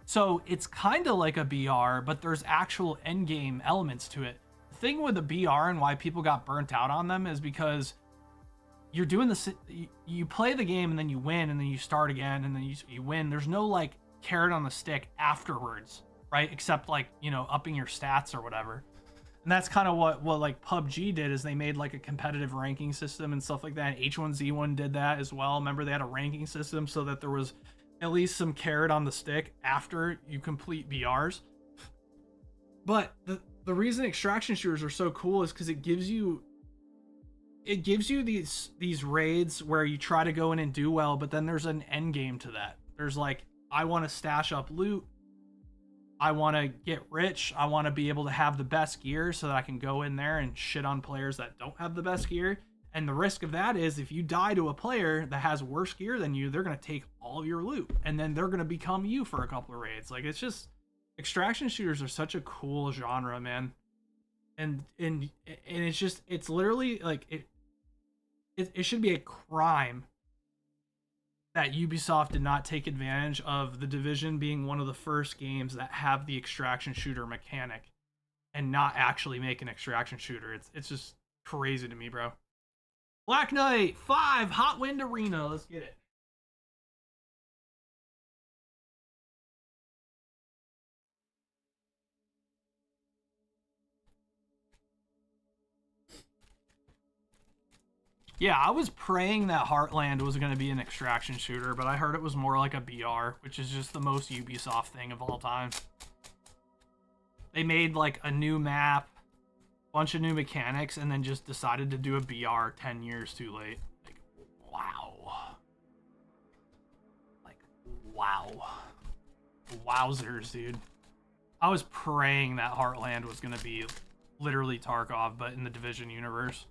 so it's kind of like a BR, but there's actual endgame elements to it. The thing with the BR and why people got burnt out on them is because you're doing this, you play the game and then you win, and then you start again, and then you win. There's no like carrot on the stick afterwards, right? Except like, upping your stats or whatever. And that's kind of what like PUBG did, is they made like a competitive ranking system and stuff like that. H1Z1 did that as well. Remember, they had a ranking system so that there was at least some carrot on the stick after you complete BRs. But the reason extraction shooters are so cool is because it gives you these raids where you try to go in and do well, but then there's an end game to that. There's like, I want to stash up loot. I want to get rich. I want to be able to have the best gear so that I can go in there and shit on players that don't have the best gear. And the risk of that is if you die to a player that has worse gear than you, they're going to take all of your loot, and then they're going to become you for a couple of raids. Like, it's just, extraction shooters are such a cool genre, man. And it's just, it's literally like, it should be a crime that Ubisoft did not take advantage of The Division being one of the first games that have the extraction shooter mechanic and not actually make an extraction shooter. It's just crazy to me, bro. Black Knight 5 Hot Wind Arena. Let's get it. Yeah, I was praying that Heartland was going to be an extraction shooter, but I heard it was more like a BR, which is just the most Ubisoft thing of all time. They made like a new map, bunch of new mechanics, and then just decided to do a BR 10 years too late. Like, wow. Like, wow. Wowzers, dude. I was praying that Heartland was going to be literally Tarkov, but in the Division universe,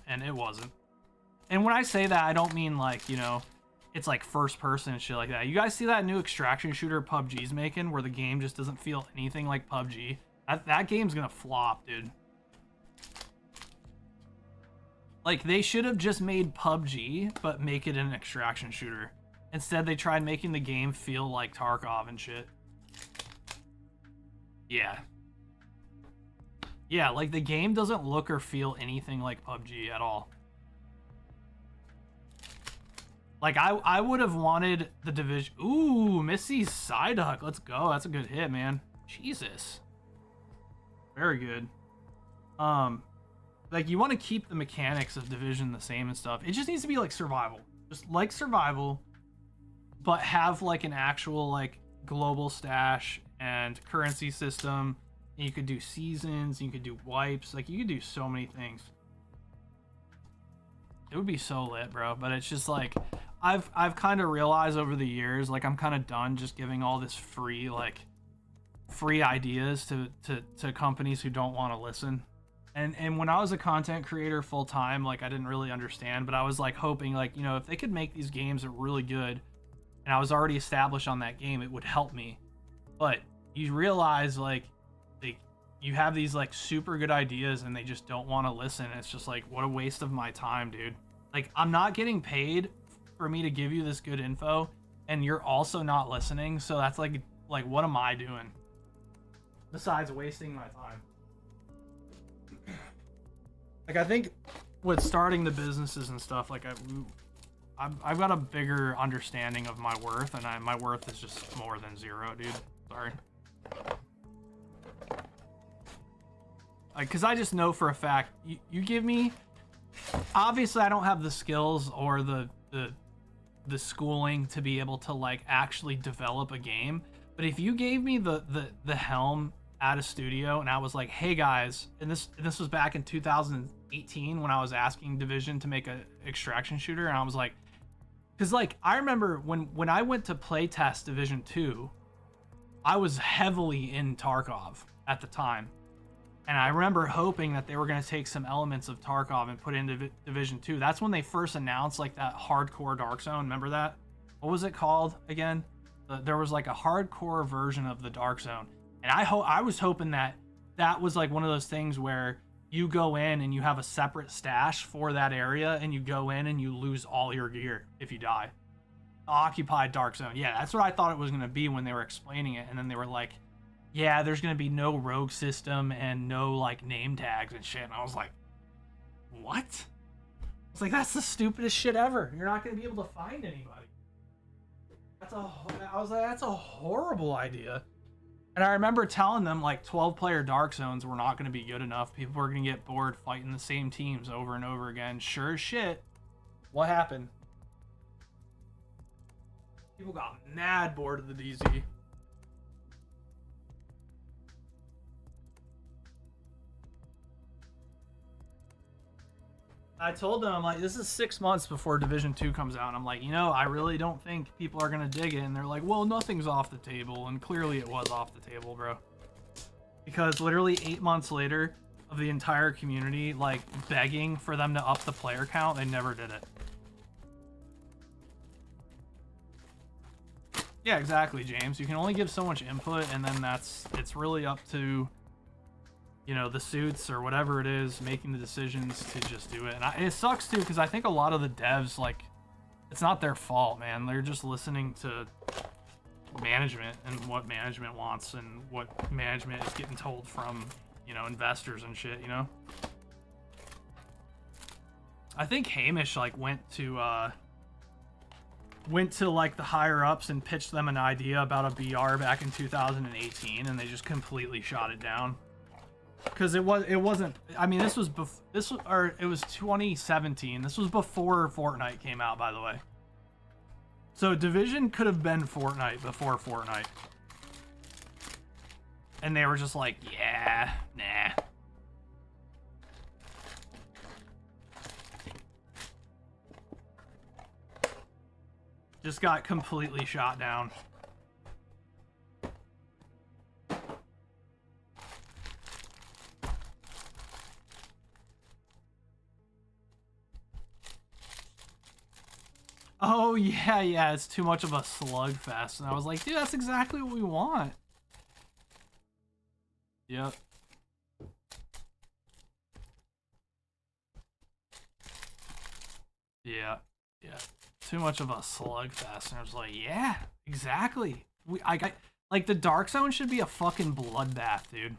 and it wasn't. And when I say that, I don't mean like, you know, it's like first person and shit like that. You guys see that new extraction shooter PUBG's making where the game just doesn't feel anything like PUBG? That game's gonna flop, dude. Like, they should have just made PUBG, but make it an extraction shooter. Instead, they tried making the game feel like Tarkov and shit. Yeah. Yeah, like, the game doesn't look or feel anything like PUBG at all. Like, I would have wanted the Division... Ooh, Missy's Psyduck. Let's go. That's a good hit, man. Jesus. Very good. Like, you want to keep the mechanics of Division the same and stuff. It just needs to be, like, survival. Just like survival, but have, like, an actual, like, global stash and currency system. And you could do seasons. You could do wipes. Like, you could do so many things. It would be so lit, bro. But it's just, like... I've kind of realized over the years, like, I'm kind of done just giving all this free ideas to companies who don't want to listen. And when I was a content creator full time, like, I didn't really understand, but I was like hoping, like, you know, if they could make these games really good and I was already established on that game, it would help me. But you realize, like you have these like super good ideas and they just don't want to listen. It's just like, what a waste of my time, dude. Like, I'm not getting paid for me to give you this good info and you're also not listening, so that's like what am I doing besides wasting my time? Like, I think with starting the businesses and stuff, like, I've got a bigger understanding of my worth, and my worth is just more than zero, dude. Sorry. Like, cause I just know for a fact you give me, obviously I don't have the skills or the schooling to be able to, like, actually develop a game. But if you gave me the helm at a studio and I was like, hey guys, and this was back in 2018 when I was asking Division to make a extraction shooter, and I was like, because, like, I remember when I went to playtest Division 2, I was heavily in Tarkov at the time. And I remember hoping that they were going to take some elements of Tarkov and put it into Division 2. That's when they first announced, like, that hardcore Dark Zone. Remember that? What was it called again? There was, like, a hardcore version of the Dark Zone. And I was hoping that was, like, one of those things where you go in and you have a separate stash for that area, and you go in and you lose all your gear if you die. Occupied Dark Zone. Yeah, that's what I thought it was going to be when they were explaining it. And then they were like, yeah, there's going to be no rogue system and no, like, name tags and shit. And I was like, what? It's like, that's the stupidest shit ever. You're not going to be able to find anybody. I was like, that's a horrible idea. And I remember telling them, like, 12-player Dark Zones were not going to be good enough. People were going to get bored fighting the same teams over and over again. Sure as shit. What happened? People got mad bored of the DZ. I told them, I'm like, this is 6 months before Division 2 comes out. And I'm like, you know, I really don't think people are going to dig it. And they're like, well, nothing's off the table. And clearly it was off the table, bro. Because literally 8 months later of the entire community, like, begging for them to up the player count, they never did it. Yeah, exactly, James. You can only give so much input, and then it's really up to, you know, the suits or whatever it is making the decisions to just do it. And it sucks too, because I think a lot of the devs, like, it's not their fault, man. They're just listening to management and what management wants and what management is getting told from, you know, investors and shit, you know? I think Hamish like went to like the higher ups and pitched them an idea about a BR back in 2018 and they just completely shot it down. Cuz it wasn't, I mean, it was 2017. This was before Fortnite came out, by the way. So Division could have been Fortnite before Fortnite. And they were just like, yeah, nah. Just got completely shot down. Oh, yeah, it's too much of a slugfest. And I was like, dude, that's exactly what we want. Yep. Yeah. Too much of a slugfest. And I was like, yeah, exactly. I got, like, the Dark Zone should be a fucking bloodbath, dude.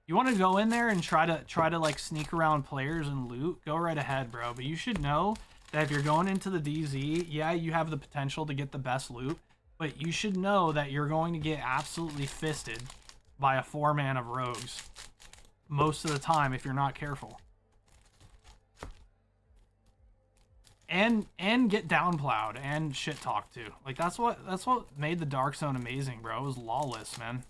You want to go in there and try to like sneak around players and loot? Go right ahead, bro. But you should know that if you're going into the DZ, yeah, you have the potential to get the best loot, but you should know that you're going to get absolutely fisted by a 4-man of rogues most of the time if you're not careful. And get downplowed and shit talked too. Like that's what made the Dark Zone amazing, bro. It was lawless, man.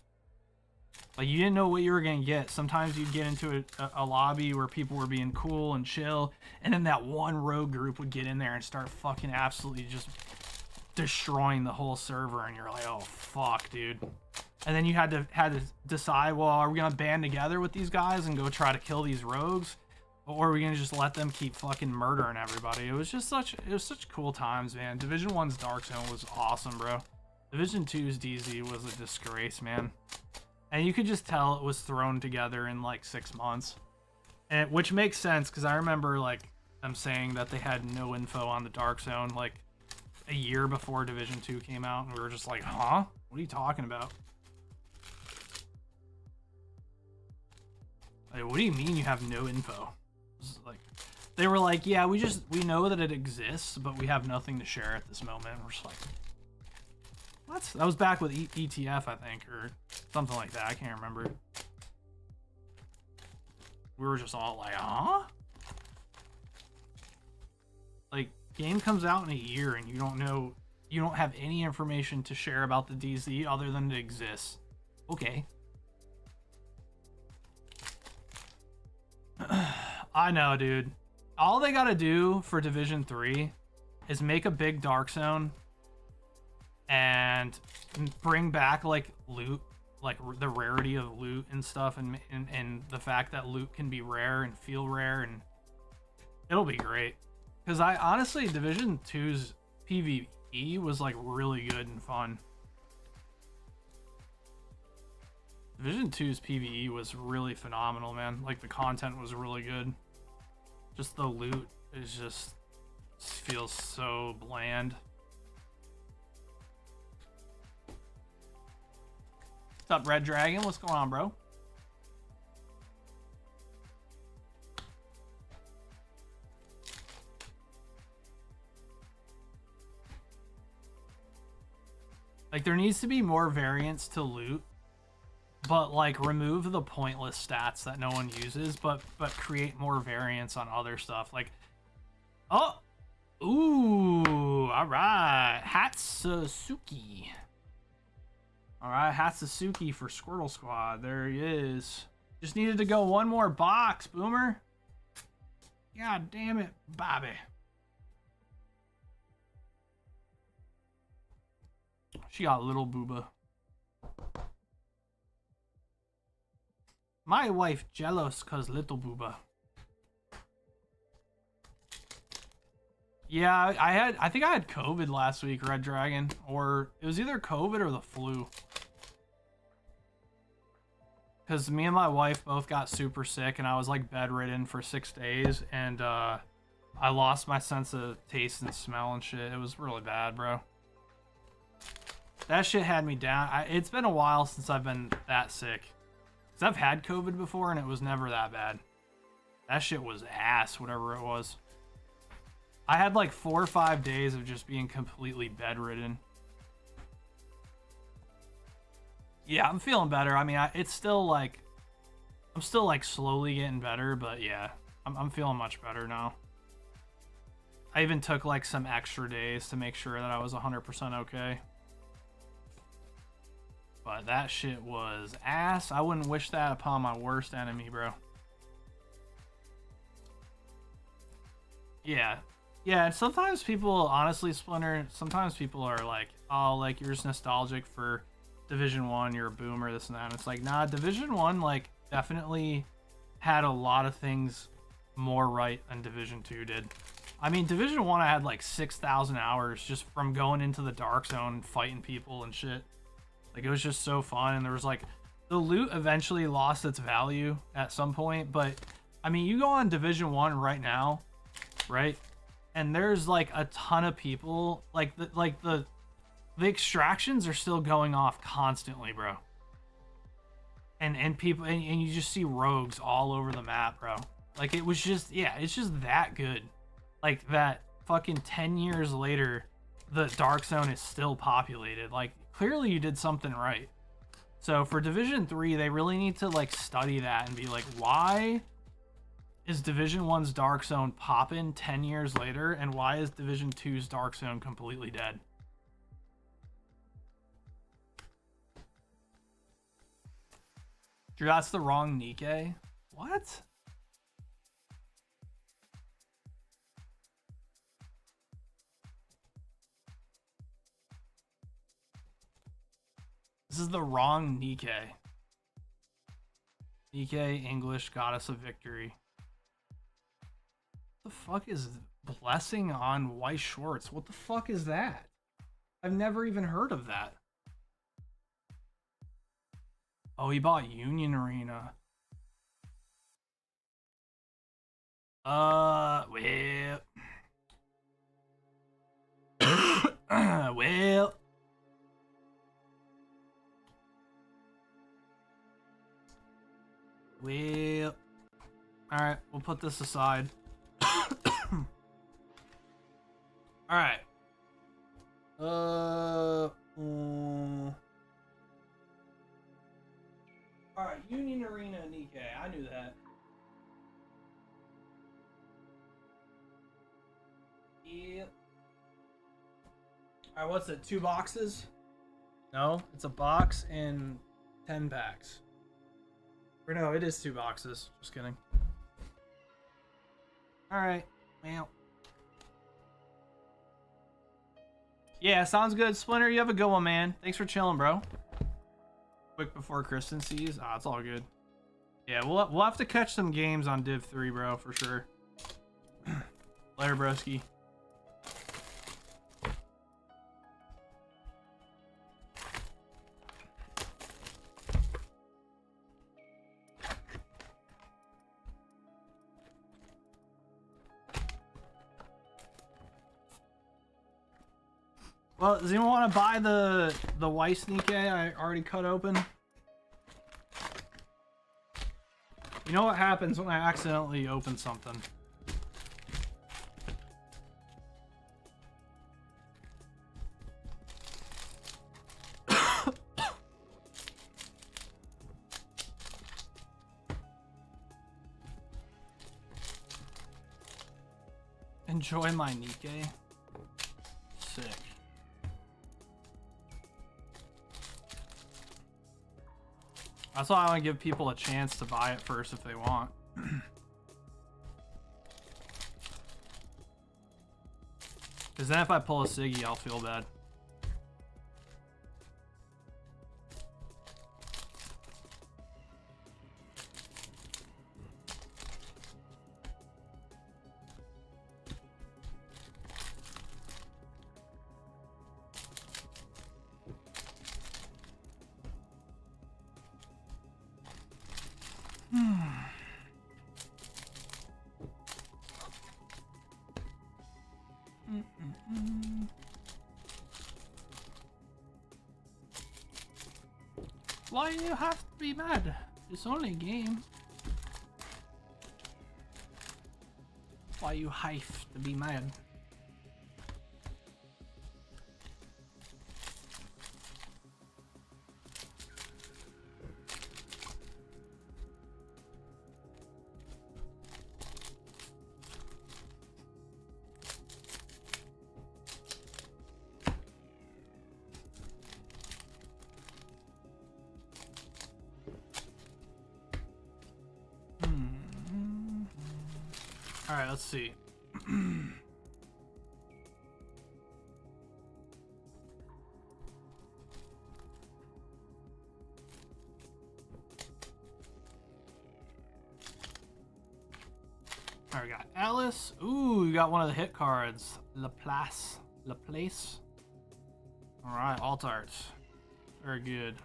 Like, you didn't know what you were going to get. Sometimes you'd get into a lobby where people were being cool and chill, and then that one rogue group would get in there and start fucking absolutely just destroying the whole server, and you're like, oh, fuck, dude. And then you had to decide, well, are we going to band together with these guys and go try to kill these rogues? Or are we going to just let them keep fucking murdering everybody? It was such cool times, man. Division 1's Dark Zone was awesome, bro. Division 2's DZ was a disgrace, man. And you could just tell it was thrown together in like 6 months. And which makes sense, because I remember like them saying that they had no info on the Dark Zone like a year before Division 2 came out, and we were just like, huh? What are you talking about? Like, what do you mean you have no info? Like, they were like, yeah, we know that it exists, but we have nothing to share at this moment. We're just like, what? That was back with ETF, I think, or something like that. I can't remember. We were just all like, huh? Like, game comes out in a year and you don't have any information to share about the DZ other than it exists. Okay. I know, dude. All they gotta do for Division 3 is make a big Dark Zone and bring back like loot, like the rarity of loot and stuff, and the fact that loot can be rare and feel rare, and it'll be great. Because I honestly, Division 2's PvE was like really good and fun. Division 2's PvE was really phenomenal, man. Like, the content was really good. Just the loot is just feels so bland. What's up, Red Dragon? What's going on, bro? Like, there needs to be more variance to loot, but like remove the pointless stats that no one uses, but create more variance on other stuff. Like, oh, ooh, all right, Hatsuki. All right, Hatsuki for Squirtle Squad. There he is. Just needed to go one more box, Boomer. God damn it, Bobby. She got little booba. My wife jealous cause little booba. Yeah, I think I had COVID last week, Red Dragon, or it was either COVID or the flu. Cause me and my wife both got super sick, and I was like bedridden for 6 days, and I lost my sense of taste and smell and shit. It was really bad, bro. That shit had me down. It's been a while since I've been that sick. Because I've had COVID before and it was never that bad. That shit was ass, whatever it was. I had like 4 or 5 days of just being completely bedridden. Yeah, I'm feeling better. I mean, it's still like... I'm still like slowly getting better, but yeah. I'm feeling much better now. I even took like some extra days to make sure that I was 100% okay. But that shit was ass. I wouldn't wish that upon my worst enemy, bro. Yeah. Yeah, and sometimes people, honestly, Splinter, sometimes people are like, oh, like, you're just nostalgic for Division 1, you're a boomer, this and that. And it's like, nah, Division 1, like, definitely had a lot of things more right than Division 2 did. I mean, Division 1, I had like 6,000 hours just from going into the Dark Zone and fighting people and shit. Like, it was just so fun, and there was like, the loot eventually lost its value at some point, but, I mean, you go on Division 1 right now, right? And there's like a ton of people, like the extractions are still going off constantly, bro. And people, and you just see rogues all over the map, bro. Like, it was just, yeah, it's just that good. Like, that fucking 10 years later, the Dark Zone is still populated. Like, clearly you did something right. So for Division 3, they really need to like study that and be like, why is Division 1's Dark Zone popping 10 years later, and why is Division 2's Dark Zone completely dead? Drew, that's the wrong Nikkei. What? This is the wrong Nikkei. Nikkei, English, Goddess of Victory. What the fuck is Blessing on Weiss Shorts? What the fuck is that? I've never even heard of that. Oh, he bought Union Arena. Well. Well. Well. Alright, we'll put this aside. Alright. Alright, Union Arena Nikkei. I knew that. Yep. Alright, what's it? 2 boxes? No, it's a box and 10 packs. Or no, it is 2 boxes. Just kidding. Alright, well. Yeah, sounds good. Splinter, you have a good one, man. Thanks for chilling, bro. Quick before Kristen sees. Ah, it's all good. Yeah, we'll have to catch some games on Div 3, bro, for sure. Later, broski. Well, does anyone want to buy the Weiss Nikkei I already cut open? You know what happens when I accidentally open something? Enjoy my Nikkei. Sick. That's why I want to give people a chance to buy it first if they want. Because then if I pull a Siggy, I'll feel bad. Why you have to be mad? It's only a game. Why you have to be mad? All right, let's see. All right, we got Alice. Ooh, we got one of the hit cards. Laplace. Laplace. All right, alt art. Very good.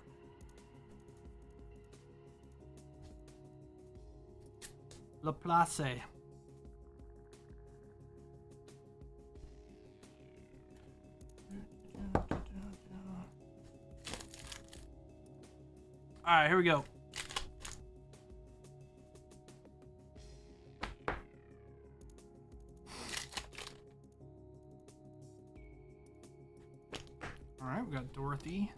Laplace. All right, here we go. All right, we got Dorothy.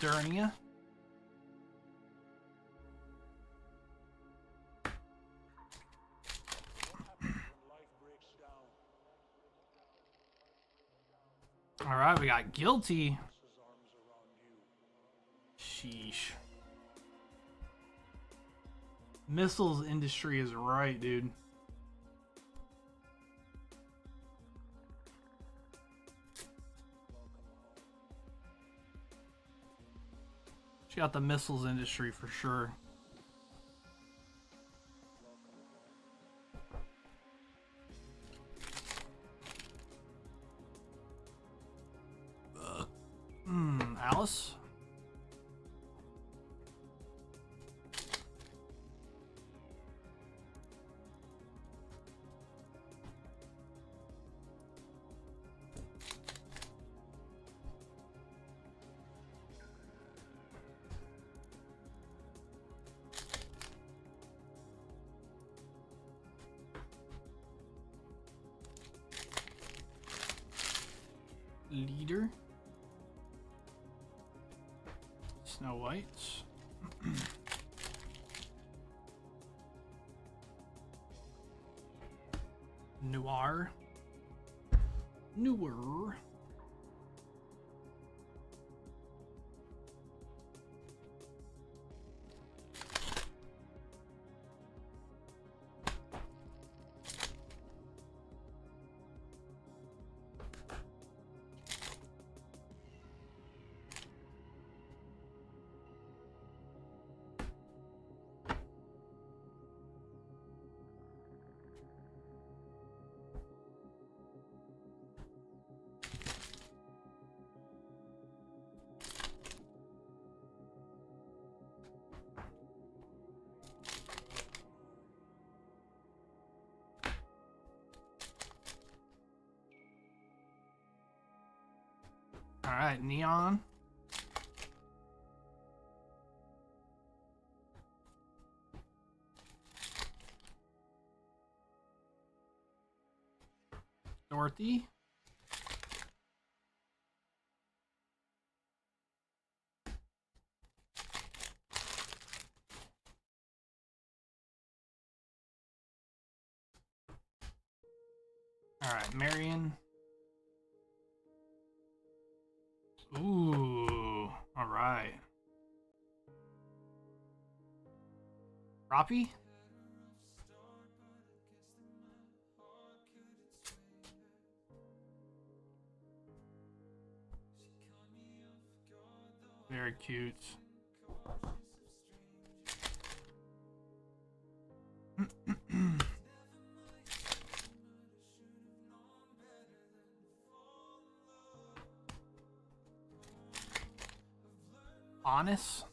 Modernia. All right, we got Guilty. Sheesh. Missiles industry is right, dude. She got the missiles industry for sure. Alice. Leader. Snow White. Noir. Newer. All right, Neon. Dorothy. All right, Marion. Ooh, all right. Roppy? Very cute. Honest.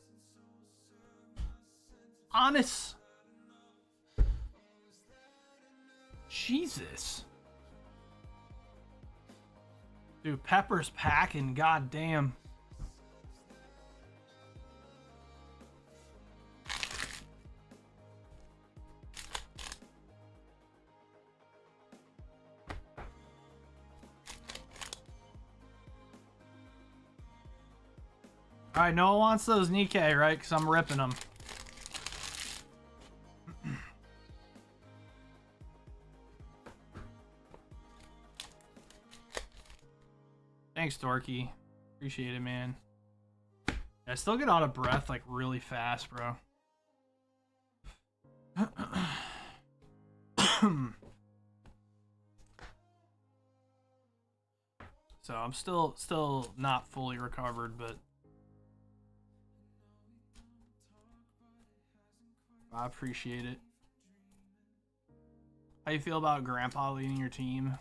Honest. Jesus. Dude, Pepper's packing, goddamn. Alright, no one wants those Nikkei, right? Because I'm ripping them. Thanks, Dorky. Appreciate it, man. I still get out of breath, like, really fast, bro. So, I'm still not fully recovered, but... I appreciate it. How you feel about Grandpa leading your team?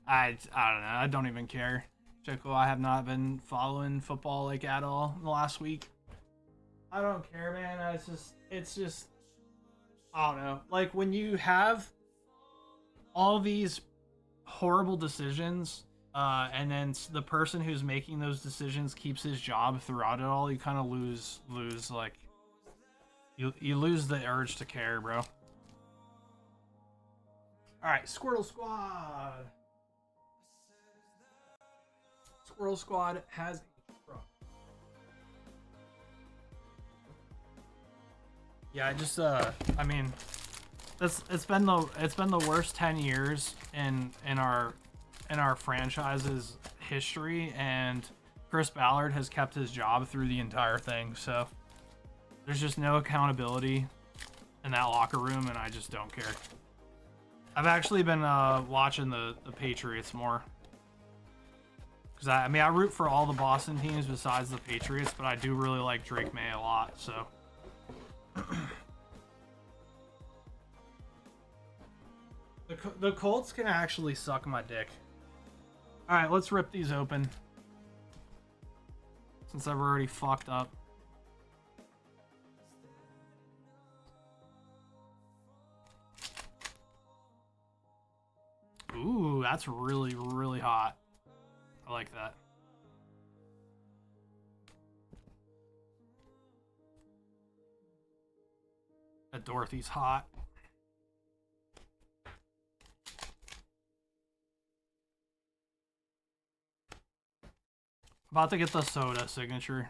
I don't know. I don't even care. Chico, I have not been following football like at all in the last week. I don't care, man. It's just, I don't know. Like when you have all these horrible decisions, and then the person who's making those decisions keeps his job throughout it all, you kind of lose like, you lose the urge to care, bro. All right, Squirtle Squad. Squirrel Squad has a truck. Yeah, I just I mean, it's been the worst 10 years in our franchise's history, and Chris Ballard has kept his job through the entire thing. So there's just no accountability in that locker room, and I just don't care. I've actually been watching the Patriots more. Because I mean, I root for all the Boston teams besides the Patriots, but I do really like Drake May a lot, so. The Colts can actually suck my dick. Alright, let's rip these open. Since I've already fucked up. Ooh, that's really, really hot. I like that. That Dorothy's hot. About to get the soda signature.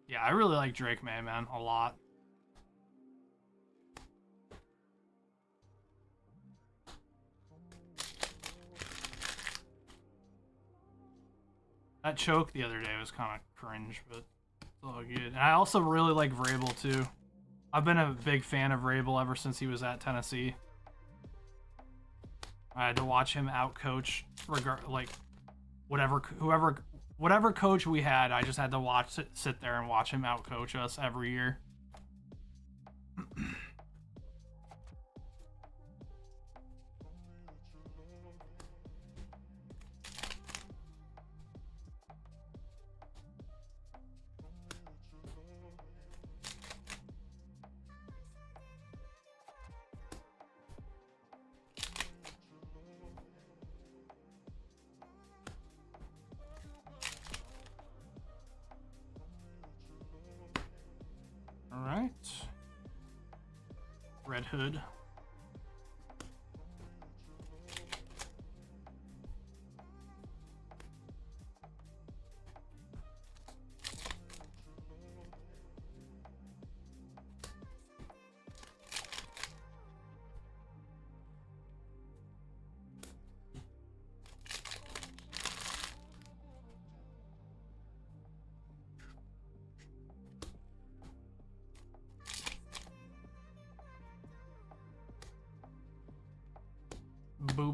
Yeah, I really like Drake May, man, a lot. That choke the other day was kind of cringe, but it's all good. And I also really like Vrabel, too. I've been a big fan of Vrabel ever since he was at Tennessee. I had to watch him outcoach, like, whatever coach we had, I just had to sit there and watch him outcoach us every year. All right. Red Hood.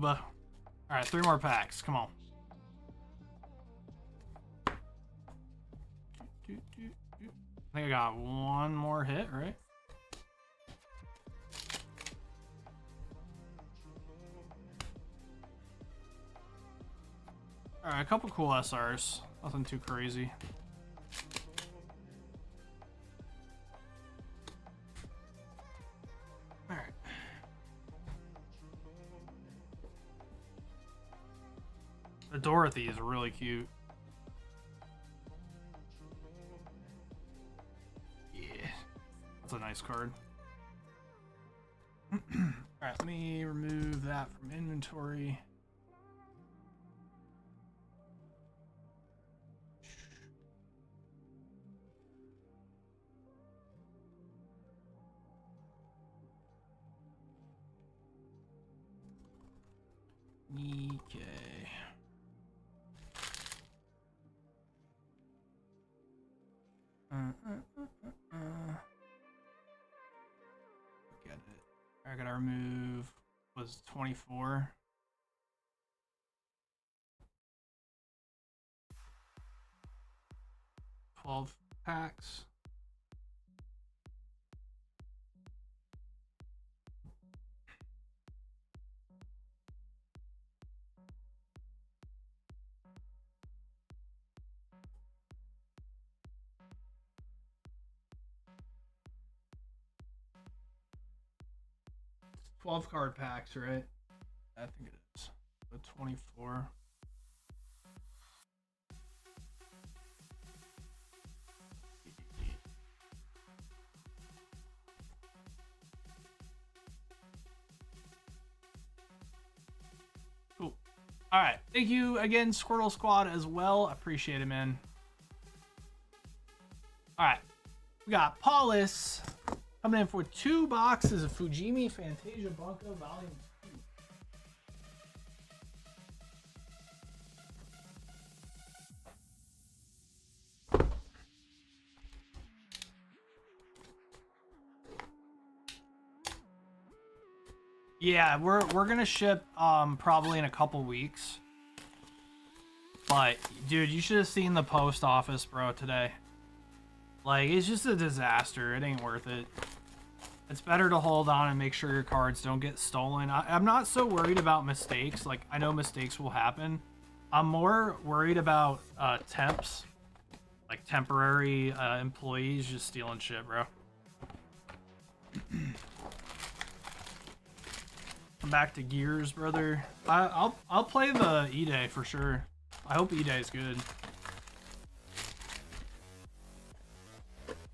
Booba. All right, 3 more packs. Come on. I think I got 1 more hit, right? All right, a couple cool SRs. Nothing too crazy. All right. The Dorothy is really cute. Yeah, that's a nice card. All right, let me remove that from inventory. Okay. Get it. I gotta remove. Was 24. $12 packs. It's 12 card packs, right? I think it is. So 24. Cool. All right. Thank you again, Squirtle Squad, as well. Appreciate it, man. All right. We got Paulus coming in for 2 boxes of Fujimi Fantasia Bunko Volume 2. Yeah, we're gonna ship probably in a couple weeks. But dude, you should have seen the post office, bro, today. Like, it's just a disaster. It ain't worth it. It's better to hold on and make sure your cards don't get stolen. I'm not so worried about mistakes. Like, I know mistakes will happen. I'm more worried about temps. Like, temporary employees just stealing shit, bro. Come back to Gears, brother. I'll play the E-Day for sure. I hope E-Day is good.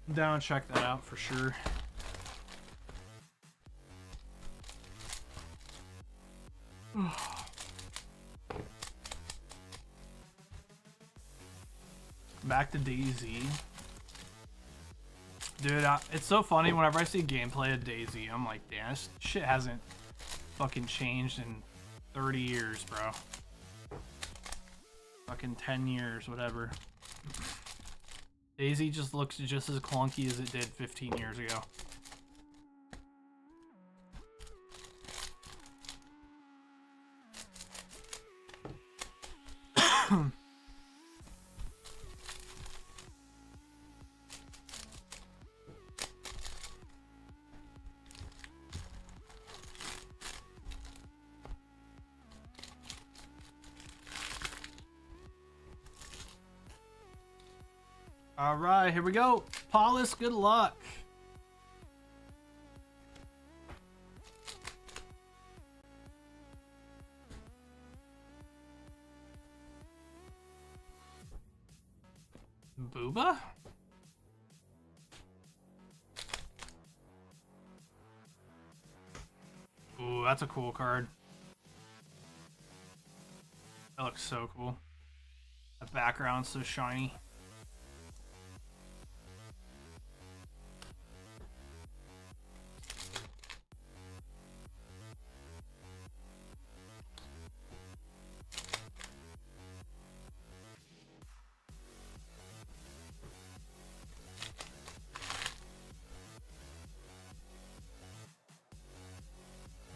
I'm down, check that out for sure. Back to DayZ. Dude, it's so funny whenever I see gameplay of DayZ, I'm like, damn, this shit hasn't fucking changed in 30 years, bro. Fucking 10 years, whatever. DayZ just looks just as clunky as it did 15 years ago. All right, here we go. Paulus, good luck. Booba? Ooh, that's a cool card. That looks so cool. That background's so shiny.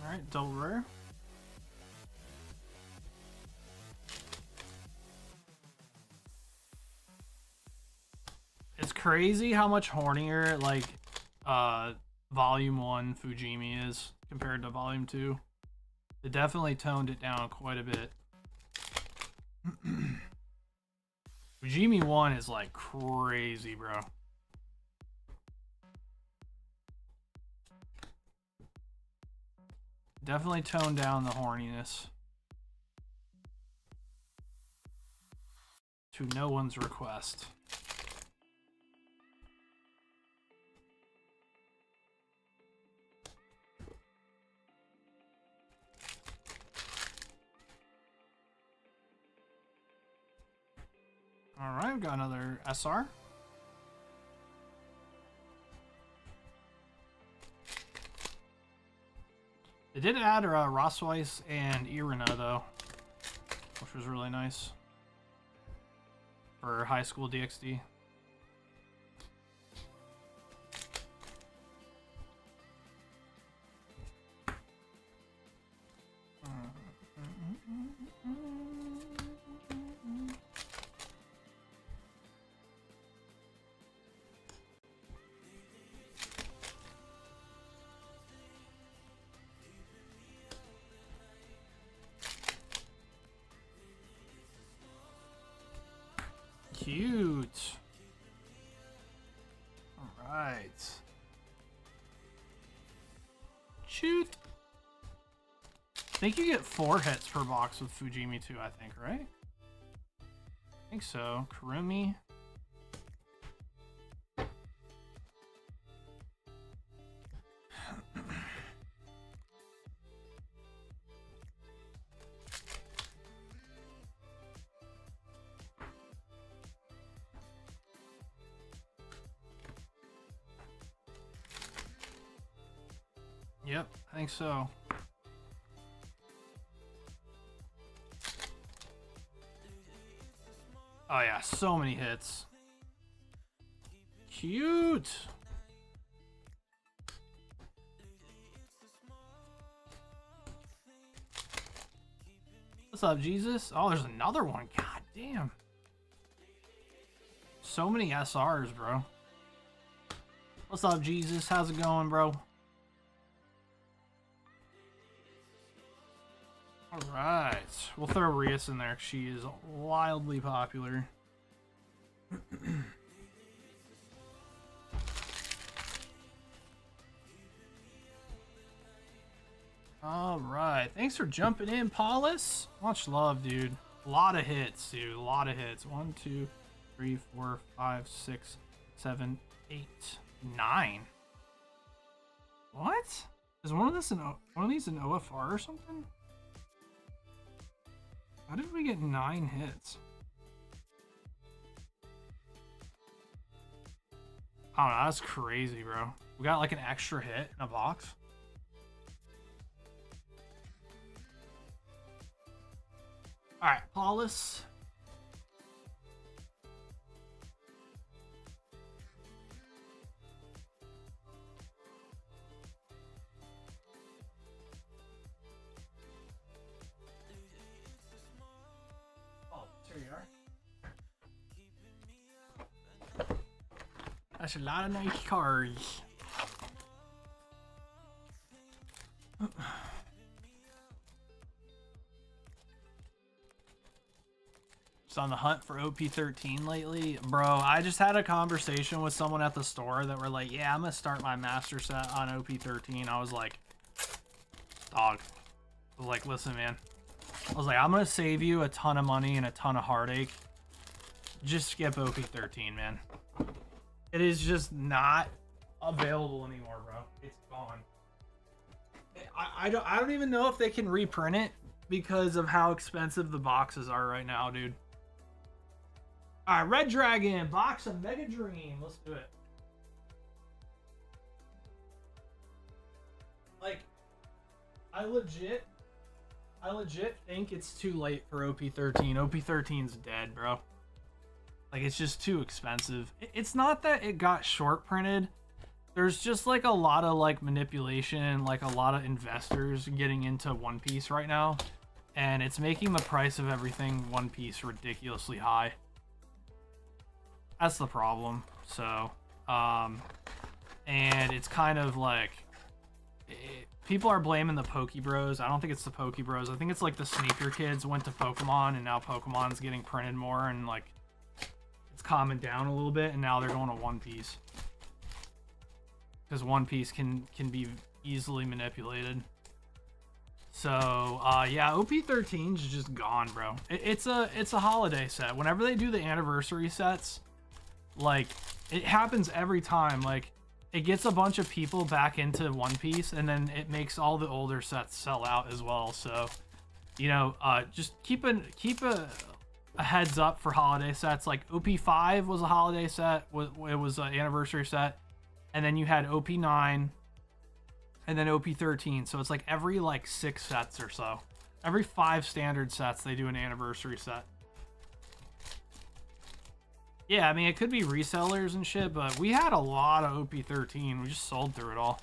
Alright, double rare. It's crazy how much hornier like volume 1 Fujimi is compared to volume 2. It definitely toned it down quite a bit. Fujimi 1 is like crazy, bro. Definitely toned down the horniness. To no one's request. Alright, we've got another SR. They did add Weiss and Irina, though, which was really nice for high school DxD. Cute. All right. Shoot. I think you get 4 hits per box with Fujimi too, I think, right? I think so. Kurumi. Yep, I think so. Oh yeah, so many hits. Cute. What's up, Jesus? Oh, there's another one. God damn. So many SRs, bro. What's up, Jesus? How's it going, bro? Alright. We'll throw Rias in there. She is wildly popular. Alright. Thanks for jumping in, Paulus. Much love, dude. A lot of hits, dude. A lot of hits. 1, 2, 3, 4, 5, 6, 7, 8, 9. What? Is one of these an OFR or something? How did we get 9 hits? Oh, no, that's crazy, bro. We got like an extra hit in a box. All right, Paulus. That's a lot of nice cards. Just on the hunt for OP13 lately. Bro, I just had a conversation with someone at the store that were like, yeah, I'm going to start my master set on OP13. I was like, dog. I was like, listen, man. I was like, I'm going to save you a ton of money and a ton of heartache. Just skip OP13, man. It is just not available anymore, bro. It's gone. I don't even know if they can reprint it because of how expensive the boxes are right now, dude. All right, Red Dragon, box of Mega Dream. Let's do it. Like, I legit think it's too late for OP13. OP13's dead, bro. Like, it's just too expensive. It's not that it got short printed. There's just like a lot of like manipulation, like a lot of investors getting into One Piece right now. And it's making the price of everything One Piece ridiculously high. That's the problem. So, and it's kind of like people are blaming the Poke Bros. I don't think it's the Poke Bros. I think it's like the sneaker kids went to Pokemon, and now Pokemon's getting printed more, and like it's calming down a little bit, and now they're going to One Piece because One Piece can be easily manipulated. So yeah, OP13 is just gone, bro. It's a holiday set. Whenever they do the anniversary sets, like it happens every time. Like it gets a bunch of people back into One Piece, and then it makes all the older sets sell out as well. So, you know, just keep a heads up for holiday sets. Like OP5 was a holiday set. It was an anniversary set, and then you had OP9. And then OP13, so it's like every like 6 sets or so. Every 5 standard sets, they do an anniversary set. Yeah, I mean, it could be resellers and shit, but we had a lot of OP13. We just sold through it all.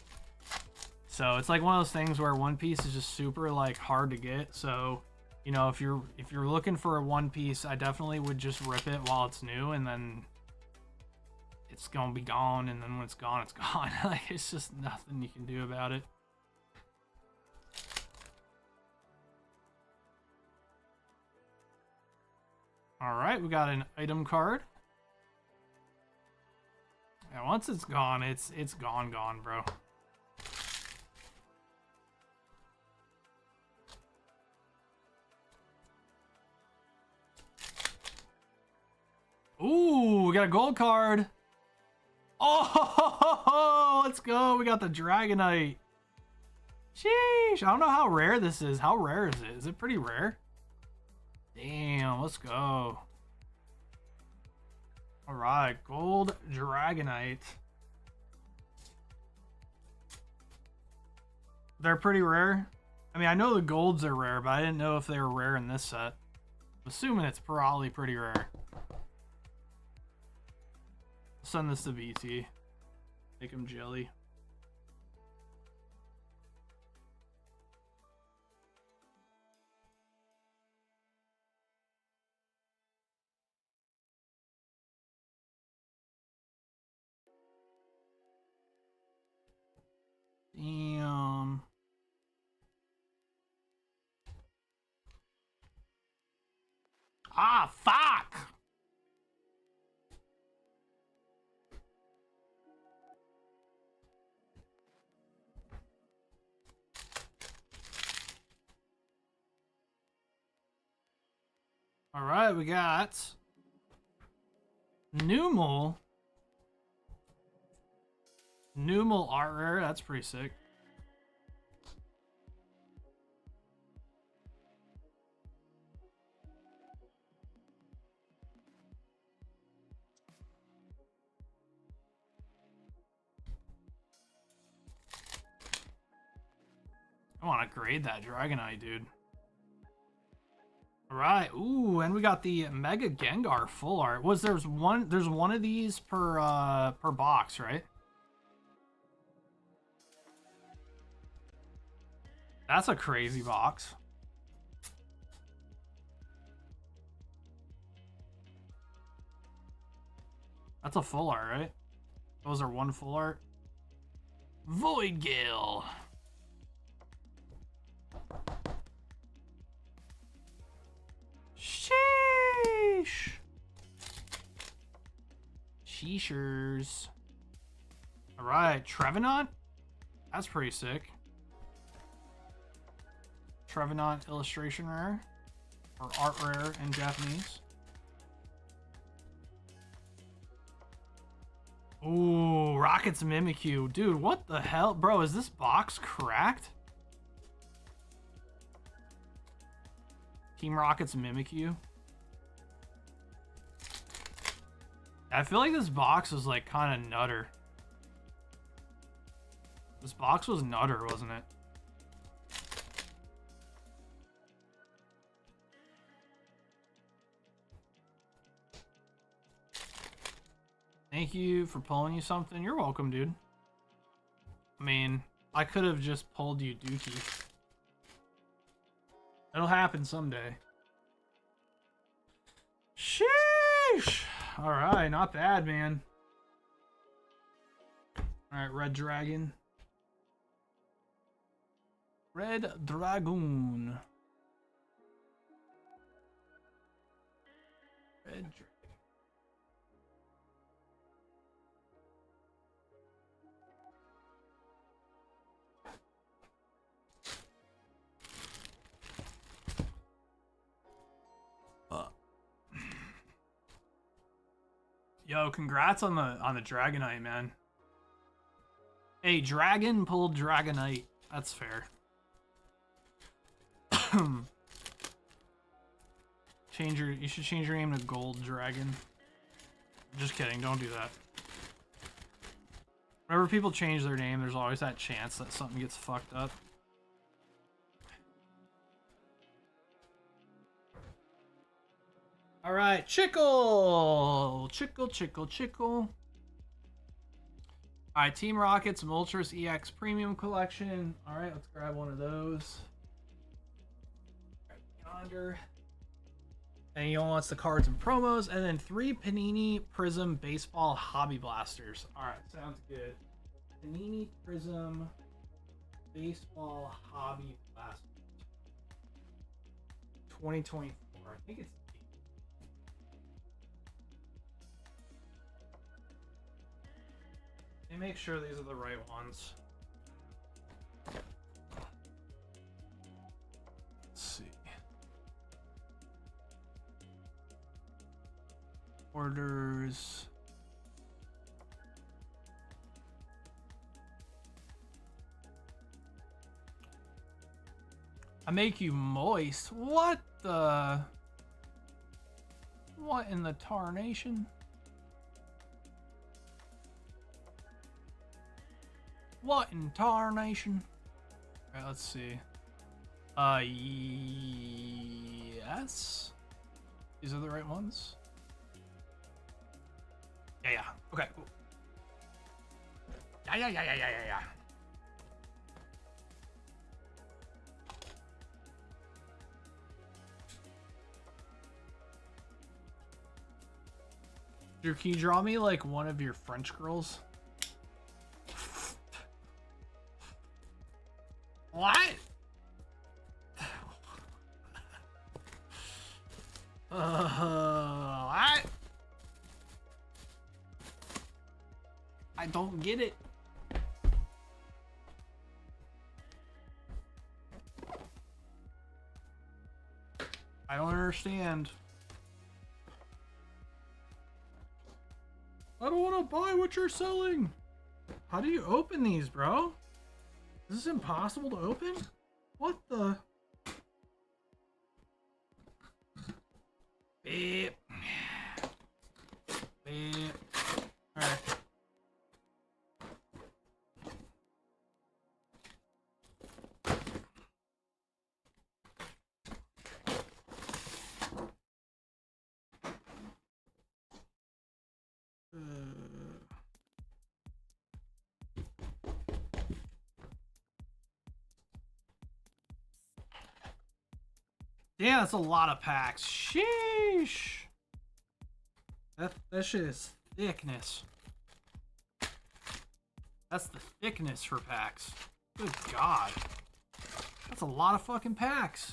So it's like one of those things where One Piece is just super like hard to get. So, you know, if you're looking for a One Piece, I definitely would just rip it while it's new, and then it's gonna be gone, and then when it's gone, it's gone. Like, it's just nothing you can do about it. All right, we got an item card. And once it's gone, it's gone, bro. Ooh, we got a gold card. Oh, let's go. We got the Dragonite. Sheesh. I don't know how rare this is. How rare is it? Is it pretty rare? Damn, let's go. All right, gold Dragonite. They're pretty rare. I mean, I know the golds are rare, but I didn't know if they were rare in this set. I'm assuming it's probably pretty rare. Send this to BT. Make him jelly. Damn. Ah, fuck! All right, we got Numel art rare. That's pretty sick. I want to grade that Dragonite, dude. All right. Ooh, and we got the Mega Gengar full art. There's one of these per box, right? That's a crazy box. That's a full art, right? Those are one full art. Void Gale. Sheesh. Sheeshers. All right, Trevenant. That's pretty sick. Trevenant illustration rare, or art rare in Japanese. Ooh, Rocket's Mimikyu. Dude, what the hell? Bro, is this box cracked? Team Rocket's Mimikyu. I feel like this box was like kind of nutter. This box was nutter, wasn't it? Thank you for pulling you something. You're welcome, dude. I mean, I could have just pulled you Dookie. It'll happen someday. Sheesh! All right, not bad, man. All right, Red Dragon. Red Dragoon. Red Dragon. Yo, congrats on the Dragonite, man. Hey, Dragon pulled Dragonite. That's fair. You should change your name to Gold Dragon. Just kidding, don't do that. Whenever people change their name, there's always that chance that something gets fucked up. All right, Chickle. All right, Team Rocket's Moltres EX Premium Collection. All right, let's grab one of those. Yonder. And he wants the cards and promos, and then 3 Panini Prism Baseball Hobby Blasters. All right, sounds good. Panini Prism Baseball Hobby Blasters. 2024. I think it's. Let me make sure these are the right ones. Let's see. Orders. I make you moist. What the? What in the tarnation? What in tarnation? Alright, let's see. Yes. These are the right ones? Yeah. Okay, cool. Yeah. Drew, can you draw me like one of your French girls? What? What? I don't get it. I don't understand. I don't want to buy what you're selling. How do you open these, bro? Is this impossible to open? What the? Beep. Beep. Alright. Yeah, that's a lot of packs. Sheesh. That shit is thickness. That's the thickness for packs. Good God. That's a lot of fucking packs.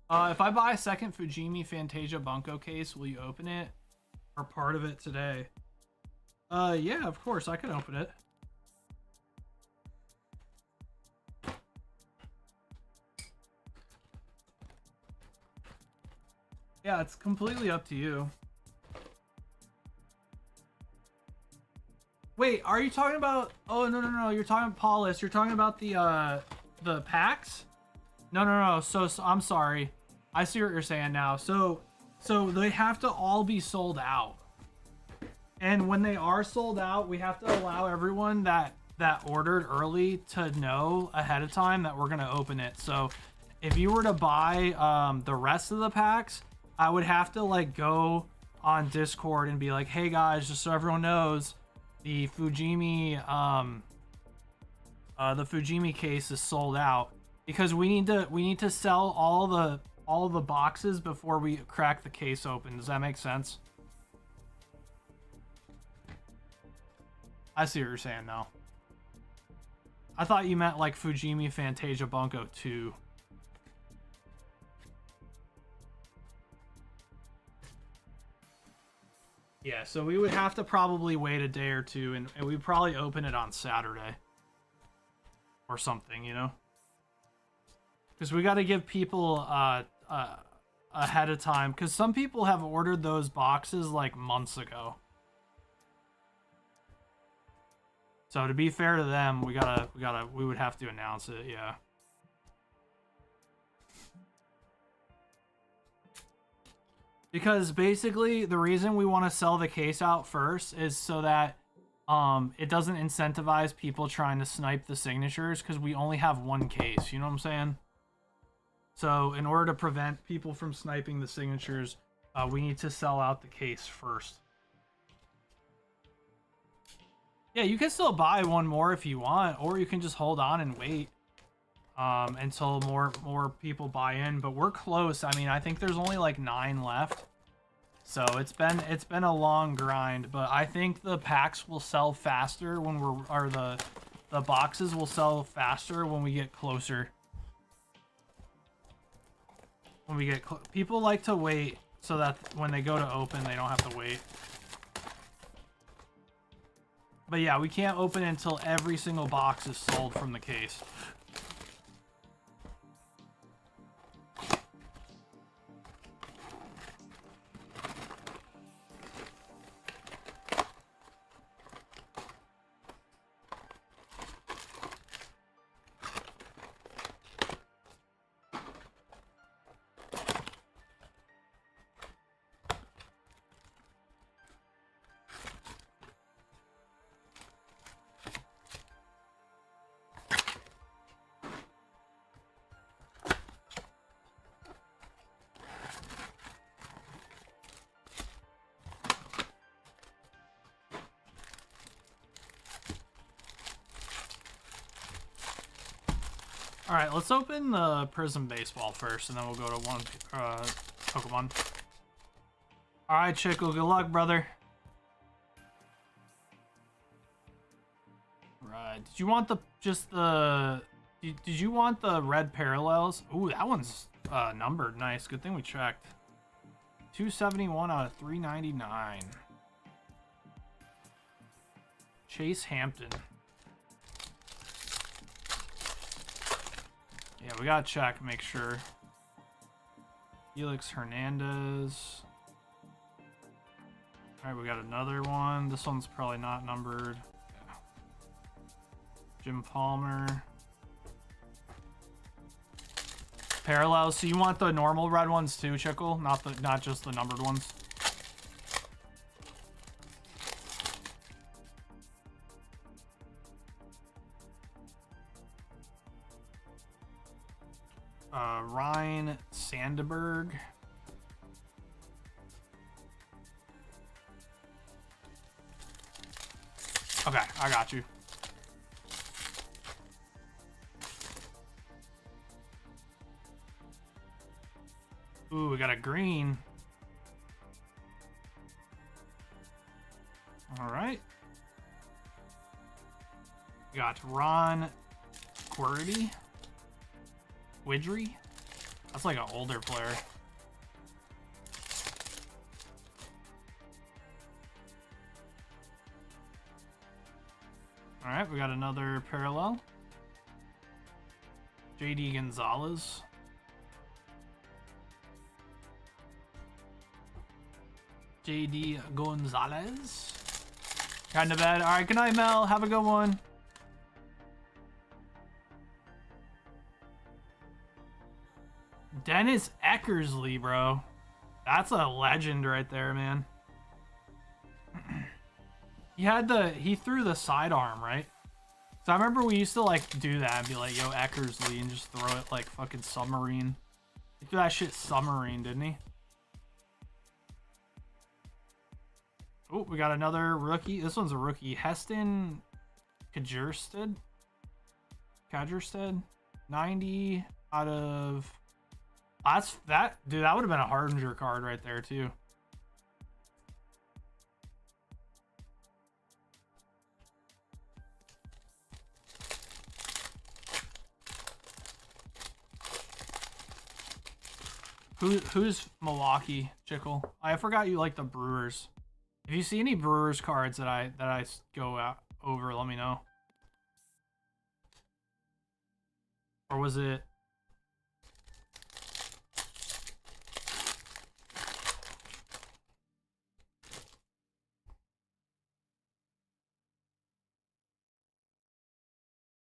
If I buy a second Fujimi Fantasia Bunko case, will you open it? Or part of it today? Yeah, of course, I can open it. Yeah, it's completely up to you. Wait, are you talking about... Oh, no. You're talking Paulus. You're talking about the packs? No. So I'm sorry. I see what you're saying now. So they have to all be sold out. And when they are sold out, we have to allow everyone that ordered early to know ahead of time that we're going to open it. So if you were to buy the rest of the packs, I would have to like go on Discord and be like, hey guys, just so everyone knows, the Fujimi case is sold out. because we need to sell all the boxes before we crack the case open. Does that make sense? I see what you're saying now. I thought you meant like Fujimi Fantasia Bunko 2. Yeah, so we would have to probably wait a day or two, and we'd probably open it on Saturday. Or something, you know? Because we got to give people ahead of time, because some people have ordered those boxes like months ago. So to be fair to them, we would have to announce it, yeah. Because basically the reason we want to sell the case out first is so that it doesn't incentivize people trying to snipe the signatures, because we only have one case, you know what I'm saying? So in order to prevent people from sniping the signatures, we need to sell out the case first. Yeah, you can still buy one more if you want, or you can just hold on and wait until more people buy in. But we're close. I mean, I think there's only like 9 left, so it's been a long grind. But I think the packs will sell faster when the boxes will sell faster when we get closer. When we get people like to wait so that when they go to open, they don't have to wait. But yeah, we can't open until every single box is sold from the case. All right, let's open the Prism Baseball first, and then we'll go to one Pokemon. All right, Chickle, good luck, brother. Right, did you want did you want the red parallels? Ooh, that one's numbered. Nice, good thing we checked. 271 out of 399. Chase Hampton. Yeah, we gotta check, make sure. Felix Hernandez. Alright, we got another one. This one's probably not numbered. Yeah. Jim Palmer. Parallels. So you want the normal red ones too, Chickle? Not just the numbered ones. Ryan Sandberg. Okay, I got you. Ooh, we got a green. All right. We got Ron Quirdy. Widry? That's like an older player. Alright, we got another parallel. JD Gonzalez. JD Gonzalez. Got into bed. Alright, good night, Mel. Have a good one. Dennis Eckersley, bro. That's a legend right there, man. He threw the sidearm, right? So I remember we used to like do that and be like, yo, Eckersley, and just throw it like fucking submarine. He threw that shit submarine, didn't he? Oh, we got another rookie. This one's a rookie. Heston Kjerstad. 90 out of... That's that, dude. That would have been a Hardinger card right there too. Who's Milwaukee, Chickle? I forgot you like the Brewers. If you see any Brewers cards that I go out over, let me know. Or was it?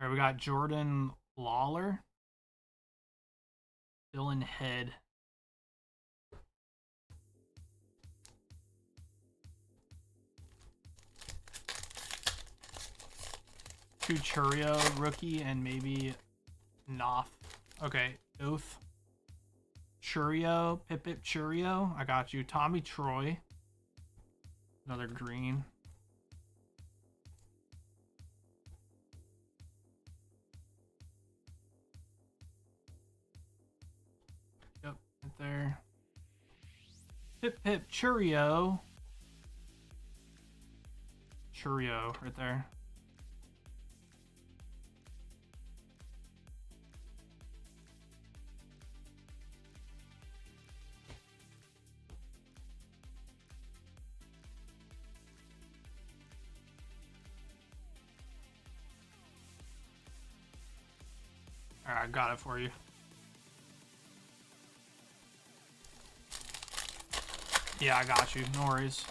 All right, we got Jordan Lawler, Dylan Head. Churio rookie and maybe Knopf. Okay, Oath. Churio, Pip Churio. I got you. Tommy Troy. Another green. Yep, right there. Pip Churio. Churio right there. Alright, I got it for you. Yeah, I got you. No worries.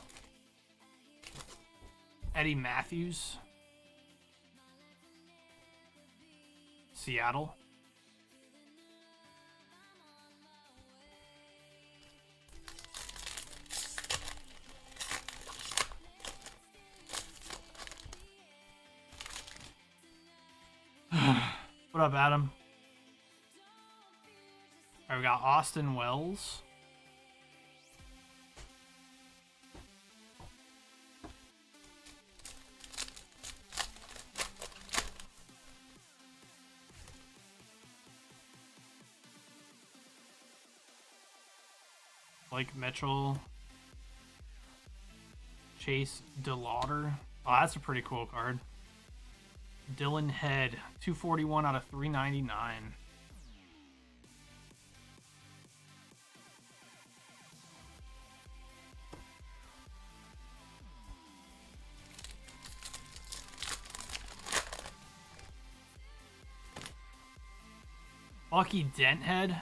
Eddie Matthews. Seattle. What up, Adam? All right, we got Austin Wells. Blake Mitchell. Chase DeLauder. Oh, that's a pretty cool card. Dylan Head, 241 out of 399. Lucky Denthead.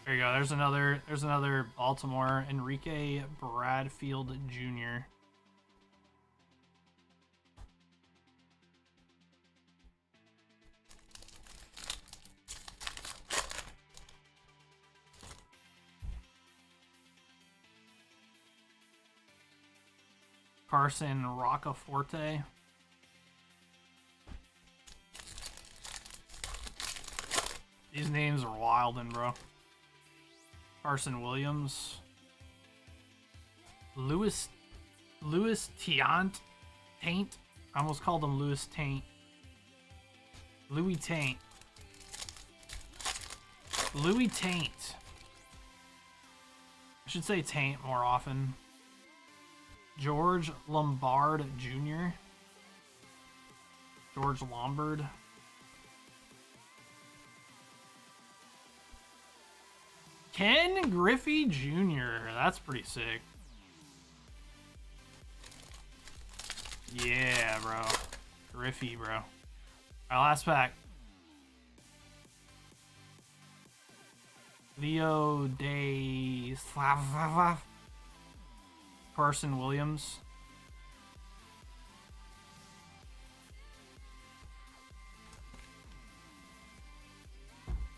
There you go. There's another Baltimore. Enrique Bradfield Jr. Carson Roccaforte. These names are wildin', bro. Carson Williams. Louis Taint. I almost called him Louis Taint. Louis Taint. Louis Taint. I should say Taint more often. George Lombard Jr. George Lombard. Ken Griffey Jr. That's pretty sick. Yeah, bro. Griffey, bro. Alright, last pack. Leo De Slava. Carson Williams.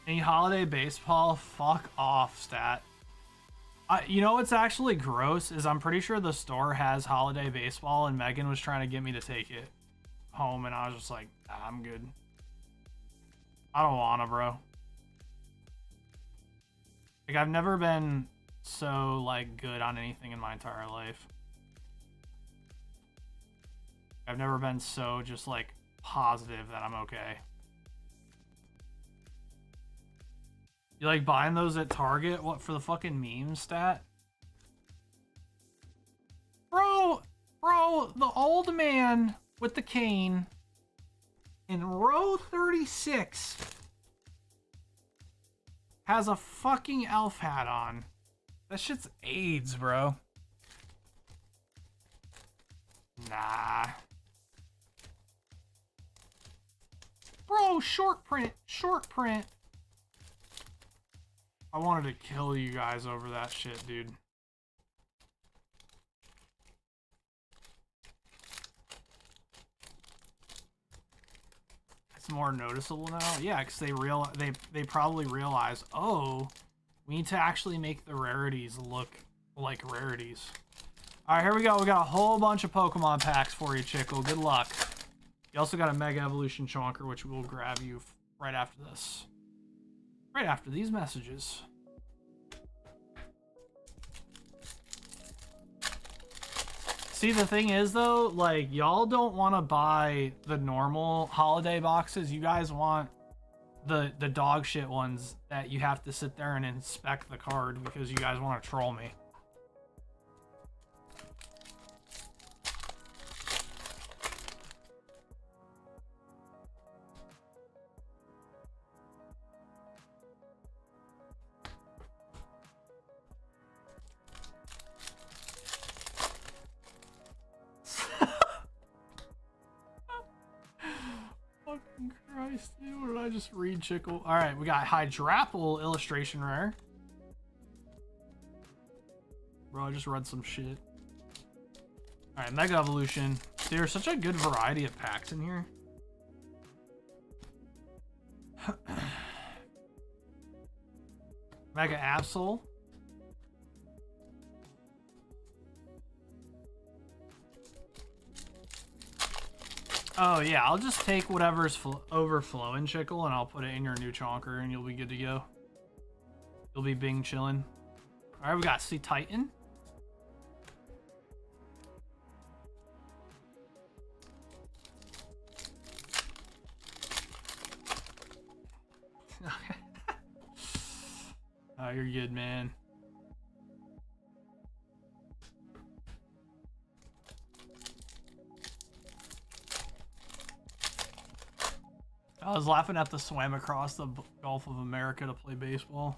Any holiday baseball? Fuck off, stat. You know what's actually gross is I'm pretty sure the store has holiday baseball and Megan was trying to get me to take it home and I was just like, nah, I'm good. I don't wanna, bro. Like, I've never been so, like, good on anything in my entire life. I've never been so just, like, positive that I'm okay. You like buying those at Target? What, for the fucking meme stat? Bro, the old man with the cane in row 36 has a fucking elf hat on. That shit's AIDS, bro. Nah. Bro, short print. I wanted to kill you guys over that shit, dude. It's more noticeable now. Yeah, because they probably realize, oh, we need to actually make the rarities look like rarities. All right, here we go. We got a whole bunch of Pokemon packs for you, Chickle. Good luck. You also got a Mega Evolution Chonker, which we'll grab you right after this. Right after these messages. See, the thing is, though, like, y'all don't want to buy the normal holiday boxes. You guys want the dog shit ones that you have to sit there and inspect the card because you guys want to troll me. Fucking Christ, dude. What did I just read, Chickle? Alright, we got Hydrapple illustration rare. Bro, I just read some shit. Alright, Mega Evolution. There's such a good variety of packs in here. Mega Absol. Oh yeah, I'll just take whatever's overflowing, Chickle, and I'll put it in your new chonker, and you'll be good to go. You'll be Bing chilling. All right, we got Sea Titan. Oh, you're good, man. I was laughing at the swam across the Gulf of America to play baseball.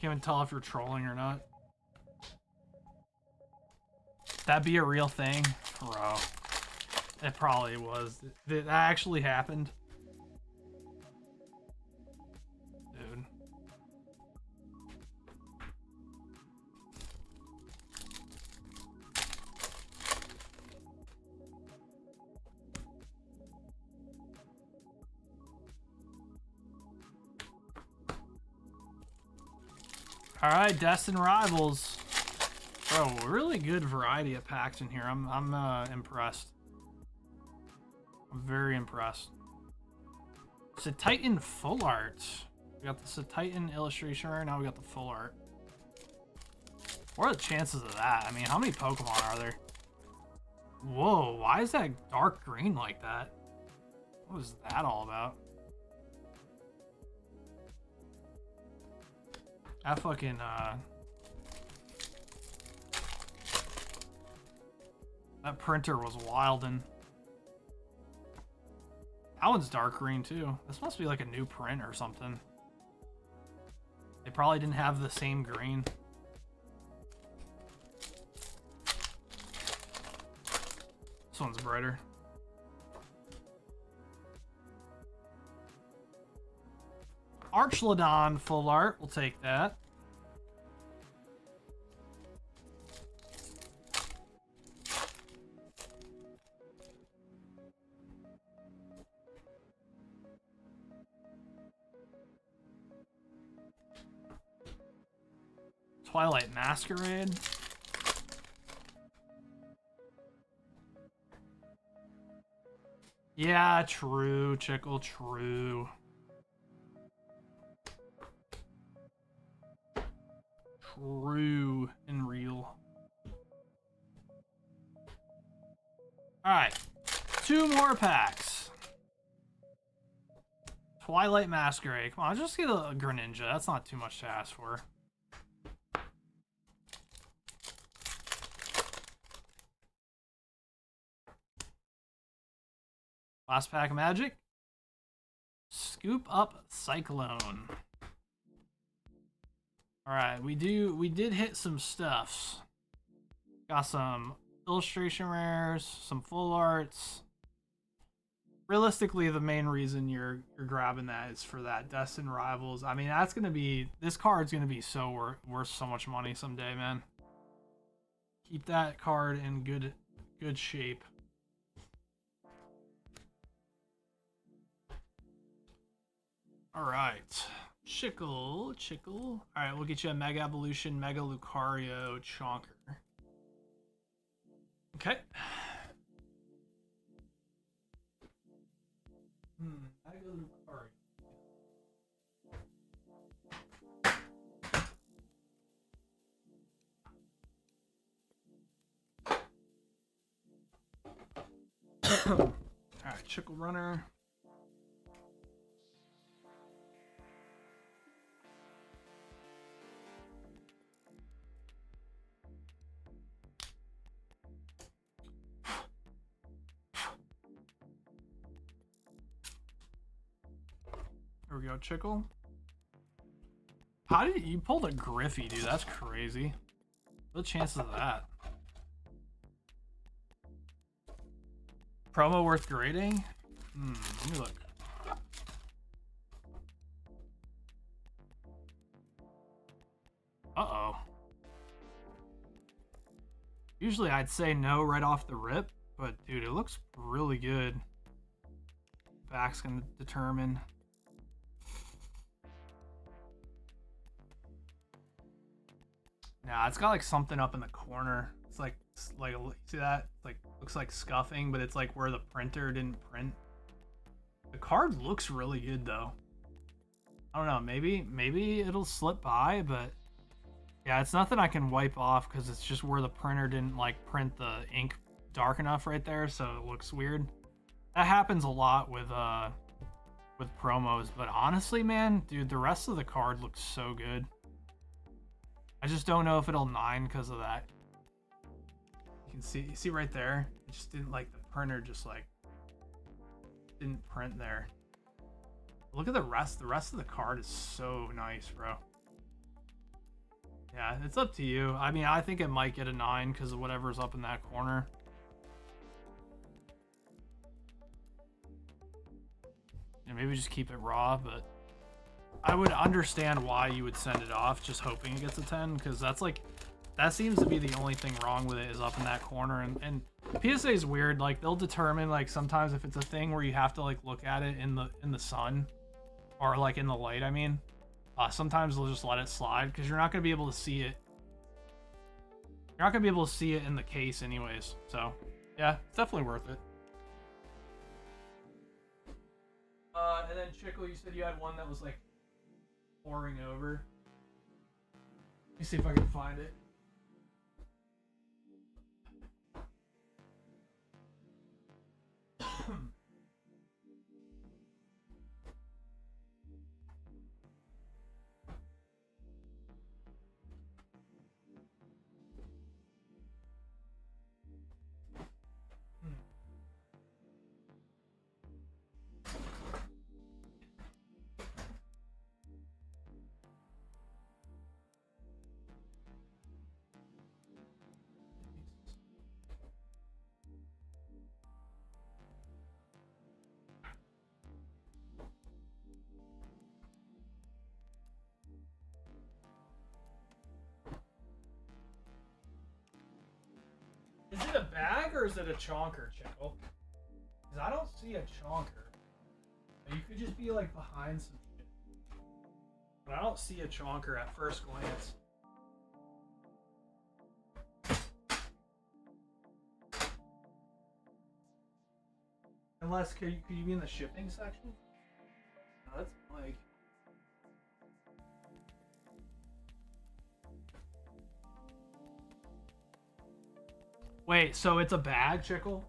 Can't even tell if you're trolling or not. That'd be a real thing? Bro. It probably was. That actually happened. Dude. Alright, Destined Rivals. Bro, really good variety of packs in here. I'm impressed. I'm very impressed. Titan full art. We got the Titan illustration right now. We got the full art. What are the chances of that? I mean, how many Pokemon are there? Whoa, why is that dark green like that? What was that all about? That fucking, that printer was wildin'. That one's dark green too. This must be like a new print or something. They probably didn't have the same green. This one's brighter. Archlodon full art, we'll take that. Twilight Masquerade. Yeah, true, Chickle, true. True and real. Alright. 2 more packs. Twilight Masquerade. Come on, just get a Greninja. That's not too much to ask for. Last pack of Magic. Scoop up Cyclone. Alright, we did hit some stuffs. Got some illustration rares, some full arts. Realistically, the main reason you're grabbing that is for that Destined Rivals. I mean, that's gonna be, this card's gonna be so worth so much money someday, man. Keep that card in good shape. All right, Chickle. All right, we'll get you a Mega Evolution, Mega Lucario, Chonker. Okay. Mega Lucario. All right, Chickle Runner. There we go, Chickle. How did you pulled a Griffey, dude? That's crazy. What are the chances of that? Promo worth grading? Let me look. Uh-oh. Usually I'd say no right off the rip, but dude, it looks really good. Back's gonna determine. Nah, it's got like something up in the corner. It's like see that? Like looks like scuffing, but it's like where the printer didn't print. The card looks really good though. I don't know, maybe it'll slip by, but yeah, it's nothing I can wipe off because it's just where the printer didn't like print the ink dark enough right there, so it looks weird. That happens a lot with promos, but honestly, man, dude, the rest of the card looks so good. I just don't know if it'll 9 because of that. You can see right there, it just didn't like the printer just like didn't print there. Look at the rest. The rest of the card is so nice, bro. Yeah, it's up to you. I mean, I think it might get a 9 because of whatever's up in that corner. And maybe just keep it raw, but I would understand why you would send it off, just hoping it gets a 10, because that's like, that seems to be the only thing wrong with it is up in that corner. And PSA is weird. Like they'll determine like sometimes if it's a thing where you have to like look at it in the sun or like in the light. I mean, sometimes they'll just let it slide because you're not gonna be able to see it. You're not gonna be able to see it in the case anyways. So yeah, it's definitely worth it. And then Chickle, you said you had one that was like pouring over. Let me see if I can find it. Is it a bag or is it a chonker, Chickle? Because I don't see a chonker. You could just be like behind some shit. But I don't see a chonker at first glance. Unless, could you be in the shipping section? No, that's like... Wait, so it's a bag, Chickle?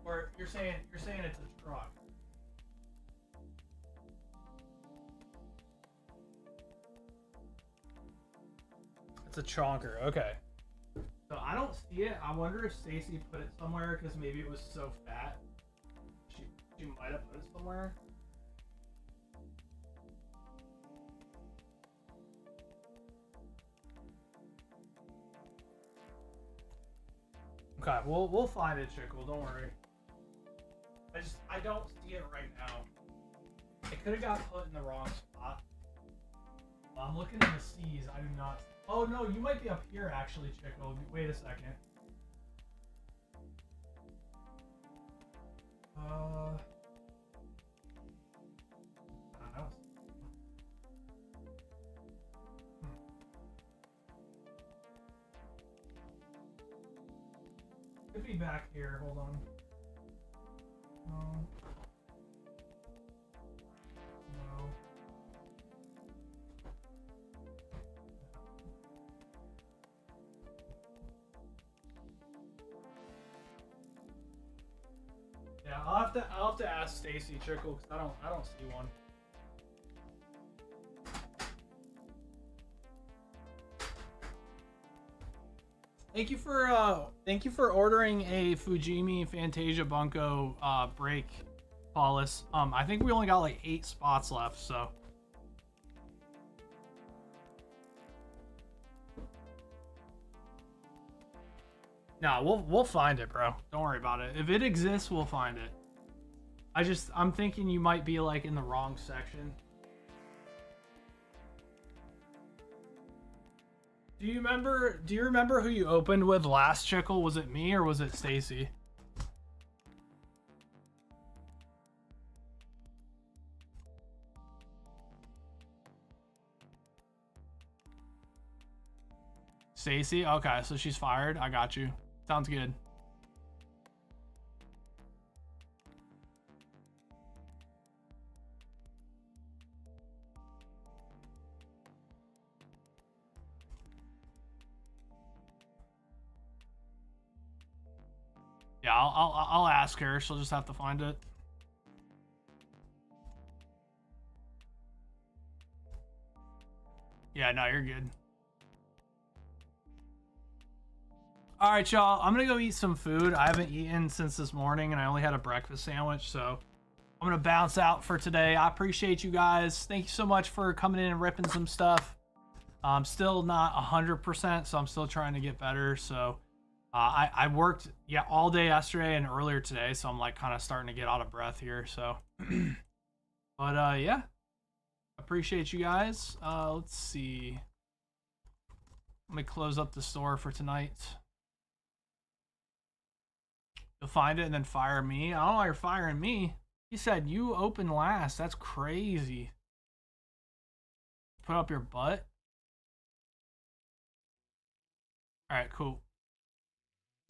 Or you're saying it's a truck? It's a chonker. Okay. So I don't see it. I wonder if Stacy put it somewhere because maybe it was so fat. She might have put it somewhere. Okay, we'll find it, Chickle. Don't worry. I don't see it right now. It could have got put in the wrong spot. I'm looking in the C's. I do not. Oh no, you might be up here actually, Chickle. Wait a second. I don't. Could be back here. Hold on. No. Yeah, I'll have to ask Stacy, Chickle, because I don't see one. Thank you for ordering a Fujimi Fantasia Bunko break, Paulus. I think we only got like 8 spots left, so. No, we'll find it, bro. Don't worry about it. If it exists, we'll find it. I'm thinking you might be like in the wrong section. Do you remember who you opened with last, Chickle? Was it me or was it Stacy? Stacy? Okay, so she's fired. I got you. Sounds good. Yeah, I'll ask her. She'll just have to find it. Yeah, no, you're good. All right, y'all. I'm gonna go eat some food. I haven't eaten since this morning, and I only had a breakfast sandwich, so I'm gonna bounce out for today. I appreciate you guys. Thank you so much for coming in and ripping some stuff. I'm still not 100%, so I'm still trying to get better. So I worked all day yesterday and earlier today, so I'm like kind of starting to get out of breath here. So, but yeah, appreciate you guys. Let's see. Let me close up the store for tonight. You'll find it and then fire me. I don't know why you're firing me. He said you open last. That's crazy. Put up your butt. All right, cool.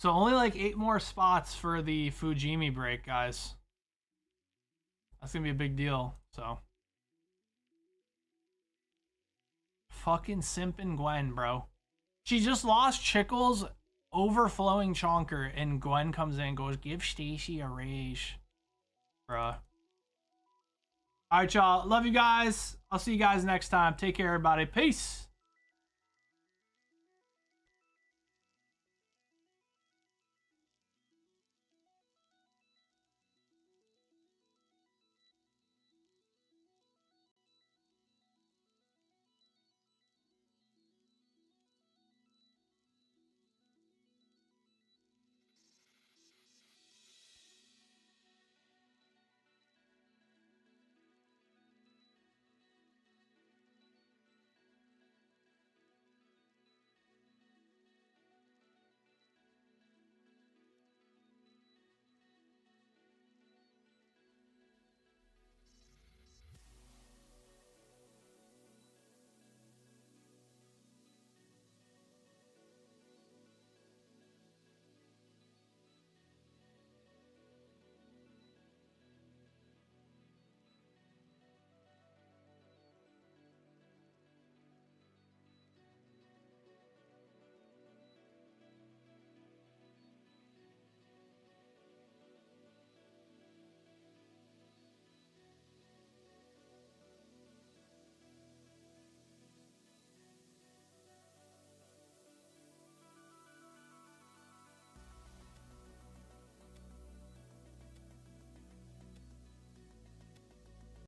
So only like 8 more spots for the Fujimi break, guys. That's gonna be a big deal. So fucking simpin' Gwen, bro. She just lost Chickle's overflowing chonker, and Gwen comes in and goes, give Stacy a raise. Bruh. Alright, y'all. Love you guys. I'll see you guys next time. Take care, everybody. Peace.